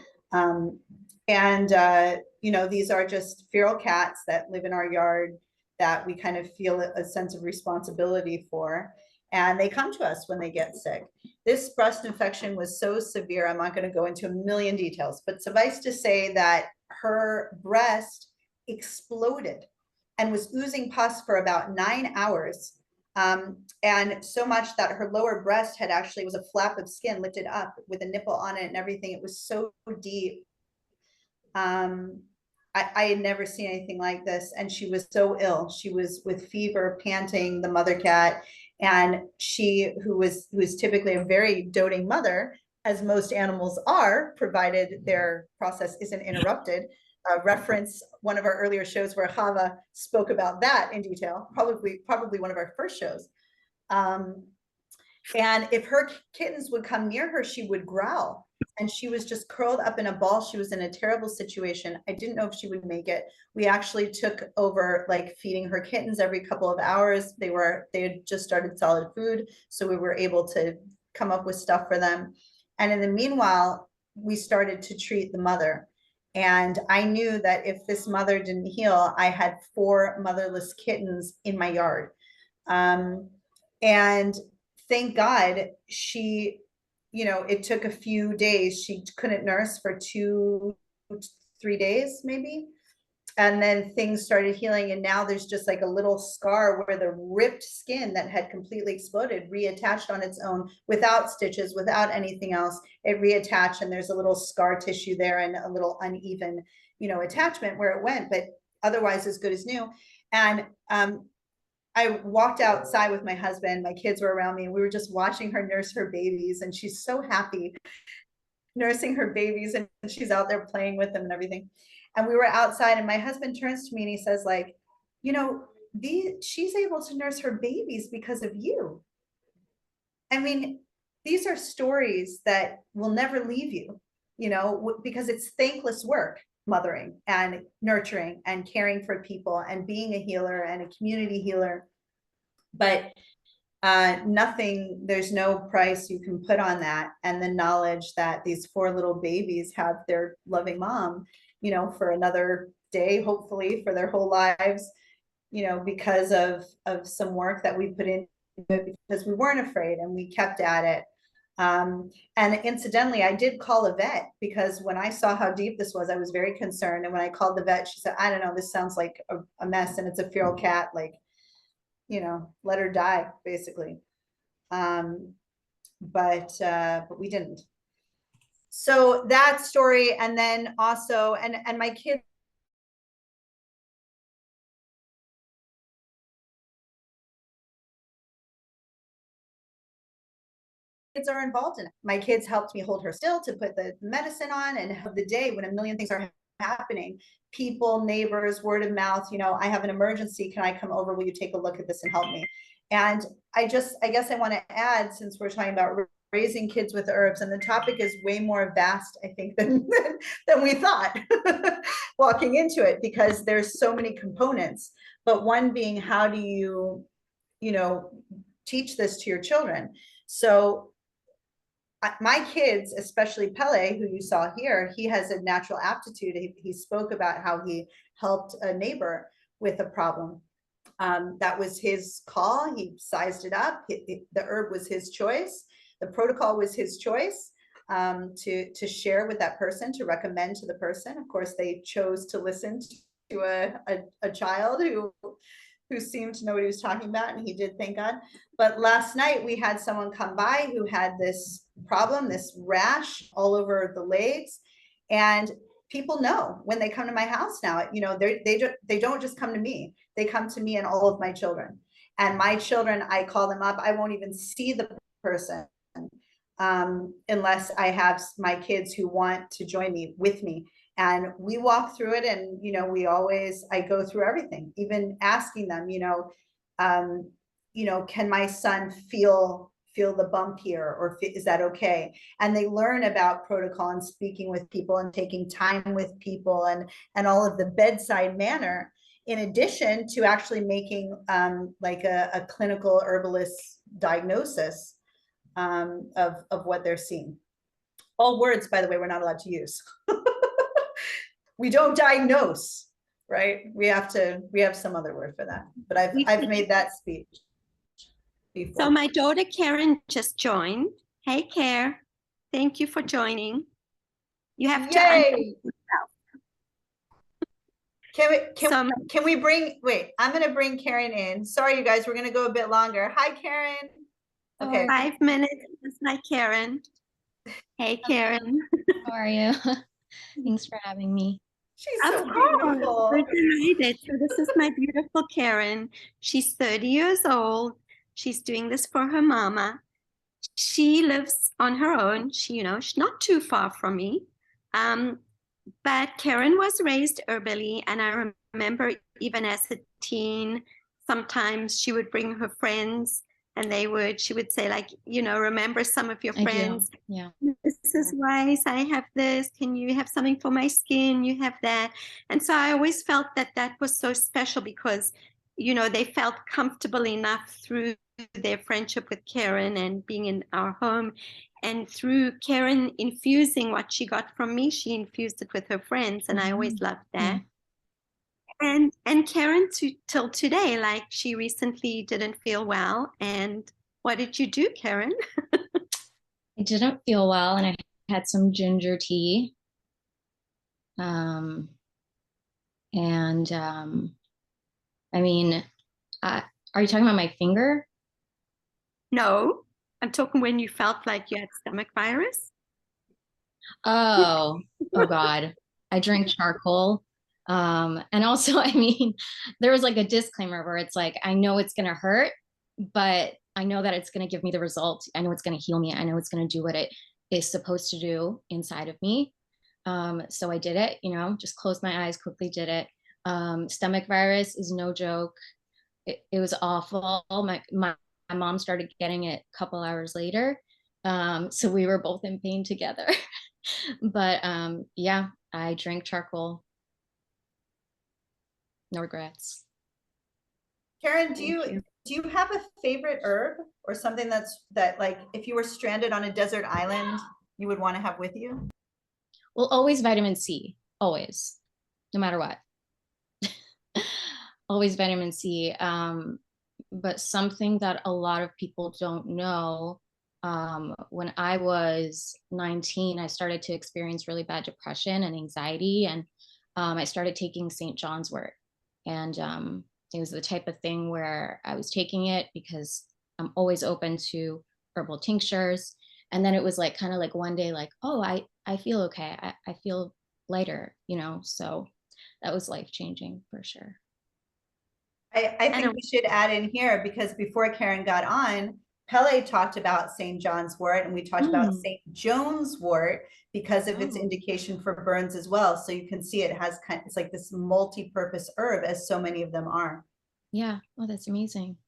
You know, these are just feral cats that live in our yard that we kind of feel a sense of responsibility for. And they come to us when they get sick. This breast infection was so severe, I'm not going to go into a million details, but suffice to say that her breast exploded and was oozing pus for about 9 hours. And so much that her lower breast was a flap of skin lifted up with a nipple on it and everything. It was so deep. I had never seen anything like this. And she was so ill. She was with fever, panting, the mother cat. And she, who was typically a very doting mother, as most animals are, provided their process isn't interrupted. Reference one of our earlier shows where Chava spoke about that in detail, probably one of our first shows. And if her kittens would come near her, she would growl. And she was just curled up in a ball. She was in a terrible situation. I didn't know if she would make it. We actually took over like feeding her kittens every couple of hours. They had just started solid food. So we were able to come up with stuff for them. And in the meanwhile, we started to treat the mother. And I knew that if this mother didn't heal, I had 4 motherless kittens in my yard. And thank God she, you know, it took a few days. She couldn't nurse for 2-3 days, maybe. And then things started healing. And now there's just like a little scar where the ripped skin that had completely exploded reattached on its own without stitches, without anything else. It reattached and there's a little scar tissue there and a little uneven, you know, attachment where it went, but otherwise as good as new. And I walked outside with my husband, my kids were around me, and we were just watching her nurse her babies. And she's so happy nursing her babies, and she's out there playing with them and everything. And we were outside, and my husband turns to me and he says, like, you know, she's able to nurse her babies because of you. I mean, these are stories that will never leave you, you know, because it's thankless work, mothering and nurturing and caring for people and being a healer and a community healer. But there's no price you can put on that. And the knowledge that these 4 little babies have their loving mom, you know, for another day, hopefully for their whole lives, you know, because of some work that we put in, because we weren't afraid and we kept at it. And incidentally, I did call a vet because when I saw how deep this was, I was very concerned. And when I called the vet, she said, I don't know, this sounds like a mess and it's a feral cat, like, you know, let her die, basically. but we didn't. So that story, and then also, and my kids are involved in it. My kids helped me hold her still to put the medicine on, and the day when a million things are happening, people, neighbors, word of mouth, you know, I have an emergency, can I come over, will you take a look at this and help me? And I guess I want to add, since we're talking about raising kids with herbs, and the topic is way more vast, I think, than we thought walking into it, because there's so many components, but one being, how do you know, teach this to your children? So my kids, especially Pele, who you saw here, he has a natural aptitude. He spoke about how he helped a neighbor with a problem. That was his call. He sized it up. The herb was his choice. The protocol was his choice, to share with that person, to recommend to the person. Of course, they chose to listen to a child who seemed to know what he was talking about, and he did, thank God. But last night we had someone come by who had this problem, this rash all over the legs, and people know when they come to my house now, you know, they don't just come to me, they come to me and all of my children. And my children, I call them up, I won't even see the person unless I have my kids who want to join me with me. And we walk through it, and, you know, I go through everything, even asking them, you know, can my son feel the bump here, or is that okay? And they learn about protocol and speaking with people and taking time with people, and all of the bedside manner, in addition to actually making like a clinical herbalist diagnosis of what they're seeing. All words, by the way, we're not allowed to use. We don't diagnose, right? We have some other word for that, but I've made that speech before. So my daughter Karen just joined. Hey, Karen, thank you for joining. You have to unmute yourself. Can we bring, wait, I'm gonna bring Karen in. Sorry, you guys, we're gonna go a bit longer. Hi, Karen. Okay. 5 minutes. Hi, Karen. Hey, Karen. How are you? Thanks for having me. She's so beautiful. We're delighted. So this is my beautiful Karen. She's 30 years old. She's doing this for her mama. She lives on her own. She's not too far from me. But Karen was raised herbally, and I remember even as a teen, sometimes she would bring her friends, and she would say, like, remember some of your friends. Yeah. This is Weiss, I have this. Can you have something for my skin? You have that. And so I always felt that was so special, because, they felt comfortable enough through their friendship with Karen and being in our home. And through Karen infusing what she got from me, she infused it with her friends. And I always loved that. And Karen, till today, like, she recently didn't feel well. And what did you do, Karen? I didn't feel well, and I had some ginger tea. I mean, are you talking about my finger? No, I'm talking when you felt like you had stomach virus. Oh God. I drank charcoal. And also, I mean, there was like a disclaimer where it's like, I know it's going to hurt, but I know that it's going to give me the result. I know it's going to heal me. I know it's going to do what it is supposed to do inside of me. So I did it, just closed my eyes, quickly did it. Stomach virus is no joke. It was awful. My mom started getting it a couple hours later. So we were both in pain together. But yeah, I drank charcoal. No regrets. Karen, do you have a favorite herb, or something that like, if you were stranded on a desert island, you would want to have with you? Well, always vitamin C, always, no matter what. Always vitamin C. But something that a lot of people don't know, when I was 19, I started to experience really bad depression and anxiety, and I started taking St. John's wort. And it was the type of thing where I was taking it because I'm always open to herbal tinctures. And then it was like kind of like one day, like, oh, I feel okay. I feel lighter, you know, so that was life changing for sure. I think we should add in here, because before Karen got on, Pele talked about St. John's wort, and we talked about St. John's wort because of its indication for burns as well. So you can see it has it's like this multi-purpose herb, as so many of them are. Yeah. Oh, that's amazing.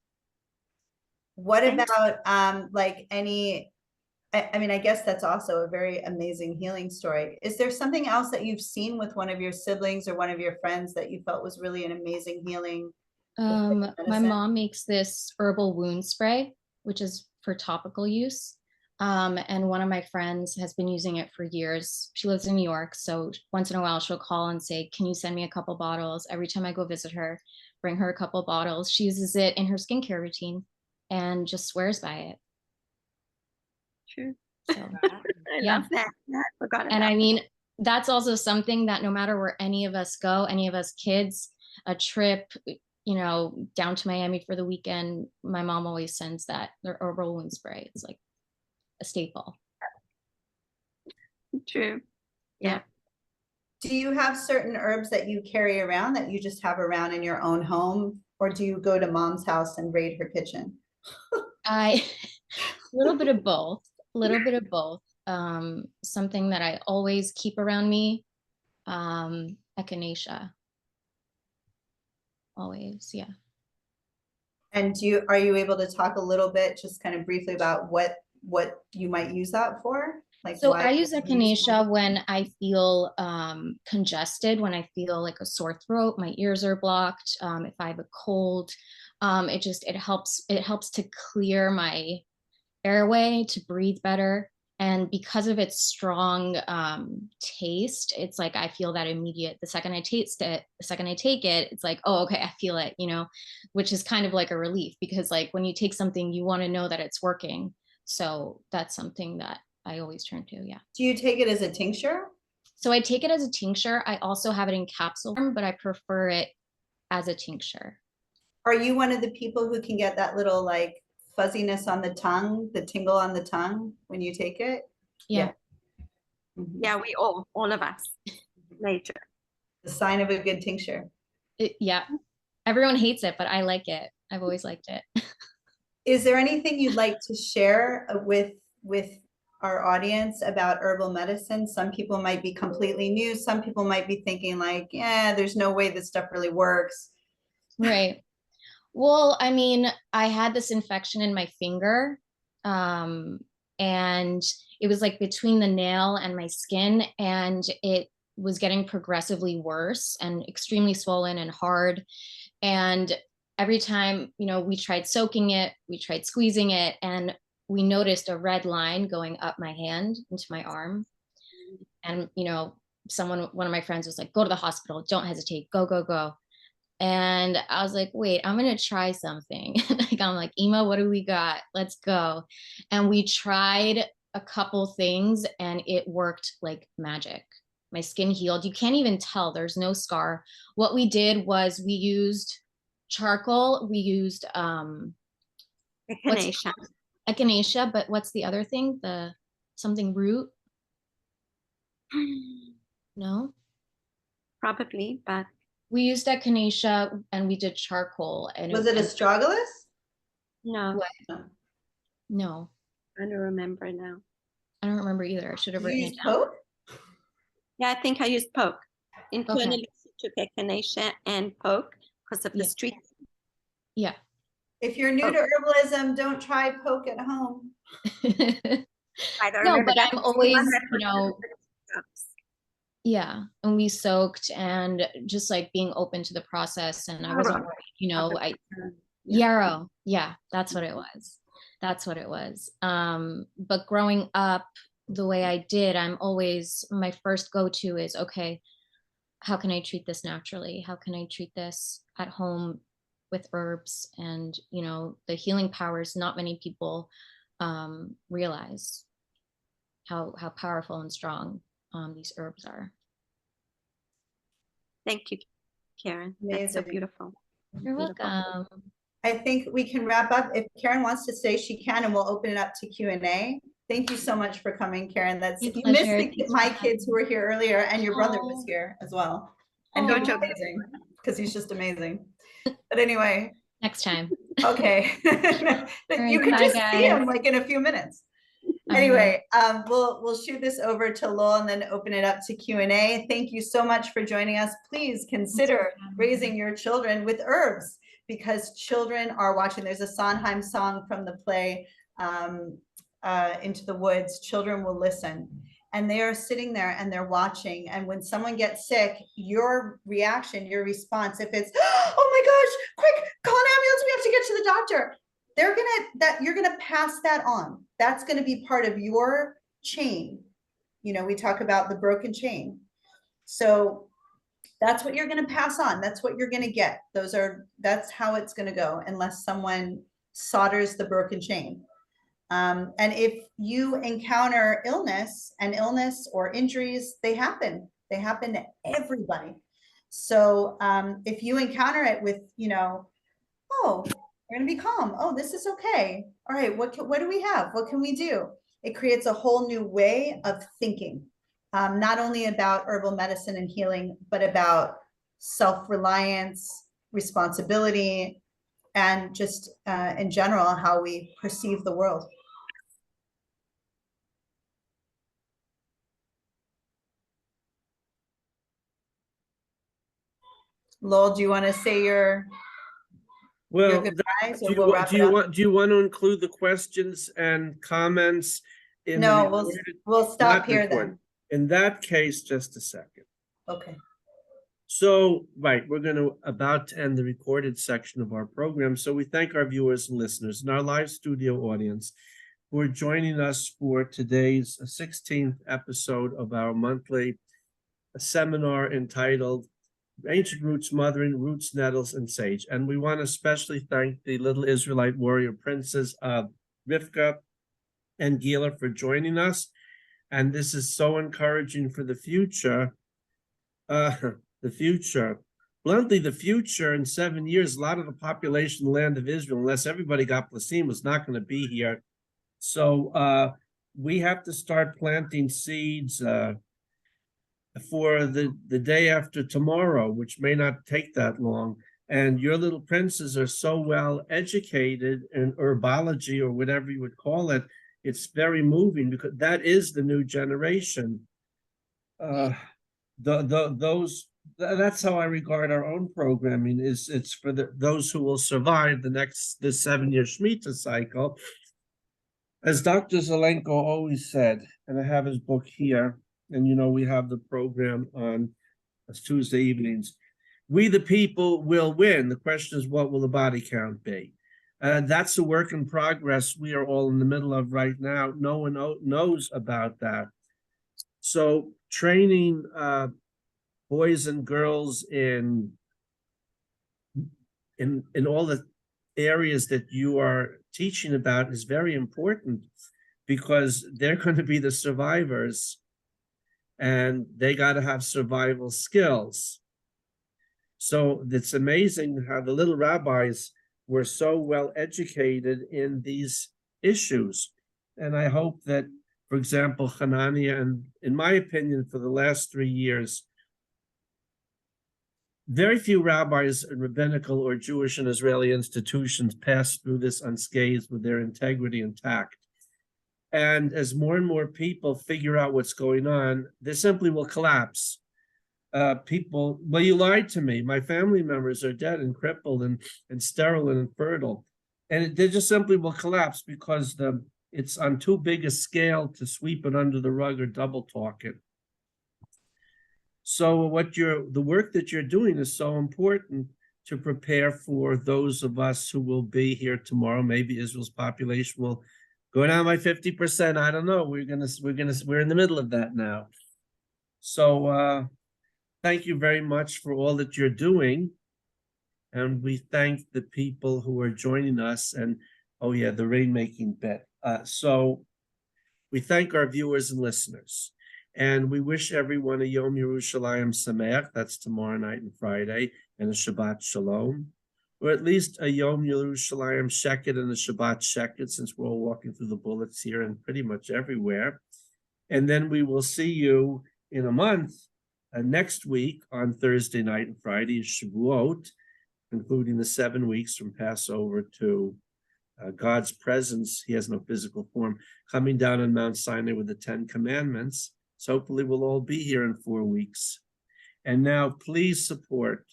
What about like any, I mean, I guess that's also a very amazing healing story. Is there something else that you've seen with one of your siblings or one of your friends that you felt was really an amazing healing? My medicine? mom makes this herbal wound spray, which is for topical use. And one of my friends has been using it for years. She lives in New York, so once in a while she'll call and say, can you send me a couple bottles? Every time I go visit her, bring her a couple bottles. She uses it in her skincare routine and just swears by it. True. So, I love that. I forgot about and I mean, that's also something that no matter where any of us go, any of us kids, a trip, you know, down to Miami for the weekend, my mom always sends that, their herbal wound spray. It's like a staple. True. Yeah. Do you have certain herbs that you carry around that you just have around in your own home, or do you go to mom's house and raid her kitchen? A little bit of both, a little bit of both. Something that I always keep around me, echinacea. Always, yeah. And are you able to talk a little bit, just kind of briefly, about what you might use that for? Like, so I use echinacea when I feel congested, when I feel like a sore throat, my ears are blocked, if I have a cold. It helps to clear my airway, to breathe better. And because of its strong taste, it's like I feel that immediate, the second I taste it, the second I take it, it's like, oh, okay, I feel it, you know, which is kind of like a relief, because like when you take something, you want to know that it's working. So that's something that I always turn to. Yeah. Do you take it as a tincture? So I take it as a tincture. I also have it in capsule form, but I prefer it as a tincture. Are you one of the people who can get that little like fuzziness on the tongue, the tingle on the tongue when you take it? Yeah. Yeah, we all of us. Nature. The sign of a good tincture. Yeah. Everyone hates it, but I like it. I've always liked it. Is there anything you'd like to share with our audience about herbal medicine? Some people might be completely new. Some people might be thinking like, yeah, there's no way this stuff really works. Right. Well, I mean, I had this infection in my finger, and it was like between the nail and my skin, and it was getting progressively worse and extremely swollen and hard. And every time, you know, we tried soaking it, we tried squeezing it, and we noticed a red line going up my hand into my arm. And, you know, one of my friends was like, go to the hospital, don't hesitate, go, go, go. And I was like, wait, I'm going to try something. Like, I'm like, Ema, what do we got? Let's go. And we tried a couple things and it worked like magic. My skin healed. You can't even tell, there's no scar. What we did was we used charcoal. We used Echinacea. Echinacea, but what's the other thing? The something root? No? Probably, but We used echinacea and we did charcoal. And Was it astragalus? no, No, I don't remember now. I don't remember either. I should have written it down. Poke? Yeah, I think I used poke. Internally, Okay. took echinacea and poke because of the Yeah. street. Yeah. If you're new to herbalism, don't try poke at home. I don't No, remember but that. I'm always, One you know, yeah. And we soaked and just like being open to the process. And I wasn't worried, you know, yarrow. Yeah, that's what it was. That's what it was. But growing up the way I did, I'm always, my first go-to is, okay, how can I treat this naturally? How can I treat this at home with herbs? And, you know, the healing powers, not many people realize how powerful and strong these herbs are. Thank you, Karen. That's so Amazing. beautiful. You're Beautiful. welcome. I think we can wrap up. If Karen wants to stay, she can, and we'll open it up to Q&A. Thank you so much for coming, Karen. That's My you missed pleasure. the, Thanks my for kids who were here earlier, and your brother was Oh. here as well. And Oh. he's amazing because he's just amazing. But anyway, Next time. okay. You right, can bye, just see him guys. like in a few minutes. All Anyway, we'll shoot this over to Lowell and then open it up to Q&A. Thank you so much for joining us. Please consider raising your children with herbs because children are watching. There's a Sondheim song from the play Into the Woods. Children will listen. And they are sitting there and they're watching. And when someone gets sick, your reaction, your response, if it's, oh my gosh, quick, call an ambulance, we have to get to the doctor. You're gonna pass that on. That's gonna be part of your chain. You know, we talk about the broken chain. So that's what you're gonna pass on. That's what you're gonna get. That's how it's gonna go unless someone solders the broken chain. And if you encounter illness or injuries, they happen to everybody. So if you encounter it with, oh, we're gonna be calm. Oh, this is okay. All right, what do we have? What can we do? It creates a whole new way of thinking, not only about herbal medicine and healing, but about self-reliance, responsibility, and just in general, how we perceive the world. Lowell, do you want to say your Well, goodbyes, do or you, we'll wrap it up? do you want to include the questions and comments in the No, recorded- we'll stop not here recorded. then. In that case, just a second. Okay. So, right, we're going to about to end the recorded section of our program. So we thank our viewers and listeners and our live studio audience who are joining us for today's 16th episode of our monthly seminar entitled Ancient Roots Mothering, Roots, Nettles, and Sage. And we want to especially thank the little Israelite warrior princes of Rivkah and Gilla for joining us. And this is so encouraging for the future. Bluntly, the future in 7 years, a lot of the population in the land of Israel, unless everybody got placebo, is not going to be here. So we have to start planting seeds for the day after tomorrow, which may not take that long. And your little princes are so well educated in herbology or whatever you would call it. It's very moving because that is the new generation. That's how I regard our own programming. It's for those who will survive this 7-year Shemitah cycle. As Dr. Zelenko always said, and I have his book here, and we have the program on Tuesday evenings. We the people will win. The question is, what will the body count be? That's a work in progress we are all in the middle of right now. No one knows about that. So training boys and girls in all the areas that you are teaching about is very important because they're going to be the survivors and they got to have survival skills. So it's amazing how the little rabbis were so well educated in these issues. And I hope that, for example, Hanania, and in my opinion, for the last 3 years, very few rabbis in rabbinical or Jewish and Israeli institutions passed through this unscathed with their integrity intact. And as more and more people figure out what's going on, they simply will collapse. People, well, you lied to me. My family members are dead and crippled and sterile and infertile. And they just simply will collapse because it's on too big a scale to sweep it under the rug or double talk it. So the work that you're doing is so important to prepare for those of us who will be here tomorrow. Maybe Israel's population will go down by 50%. I don't know. We're in the middle of that now. So thank you very much for all that you're doing. And we thank the people who are joining us. And oh yeah, the rainmaking bit. So we thank our viewers and listeners. And we wish everyone a Yom Yerushalayim Sameach. That's tomorrow night and Friday. And a Shabbat Shalom. or at least a Yom Yerushalayim Sheket and a Shabbat Sheket, since we're all walking through the bullets here and pretty much everywhere. And then we will see you in a month, next week on Thursday night and Friday, Shavuot, including the 7 weeks from Passover to God's presence. He has no physical form, coming down on Mount Sinai with the 10 Commandments. So hopefully we'll all be here in 4 weeks. And now please support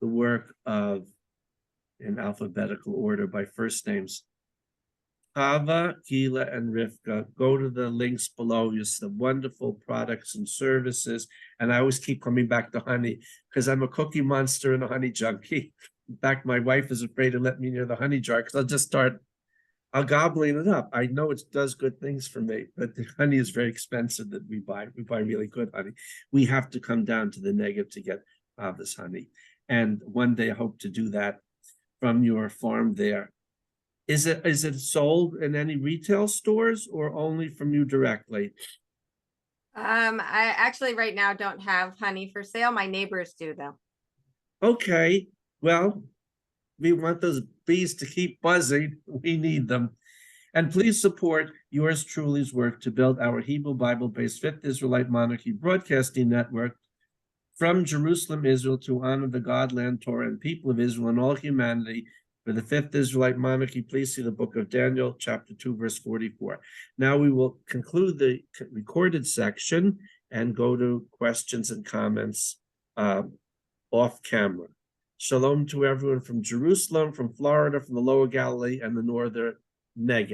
the work of, in alphabetical order by first names, Chava, Gilla, and Rivkah. Go to the links below. You see the wonderful products and services. And I always keep coming back to honey because I'm a cookie monster and a honey junkie. In fact, my wife is afraid to let me near the honey jar because I'll gobbling it up. I know it does good things for me, but the honey is very expensive that we buy. We buy really good honey. We have to come down to the Negev to get this honey. And one day I hope to do that from your farm there. Is it sold in any retail stores or only from you directly? I actually right now don't have honey for sale. My neighbors do though. Okay, well, we want those bees to keep buzzing. We need them. And please support yours truly's work to build our Hebrew Bible-based Fifth Israelite Monarchy Broadcasting Network from Jerusalem, Israel, to honor the God, land, Torah, and people of Israel and all humanity. For the Fifth Israelite Monarchy, please see the book of Daniel, chapter 2, verse 44. Now we will conclude the recorded section and go to questions and comments off camera. Shalom to everyone from Jerusalem, from Florida, from the Lower Galilee, and the Northern Negev.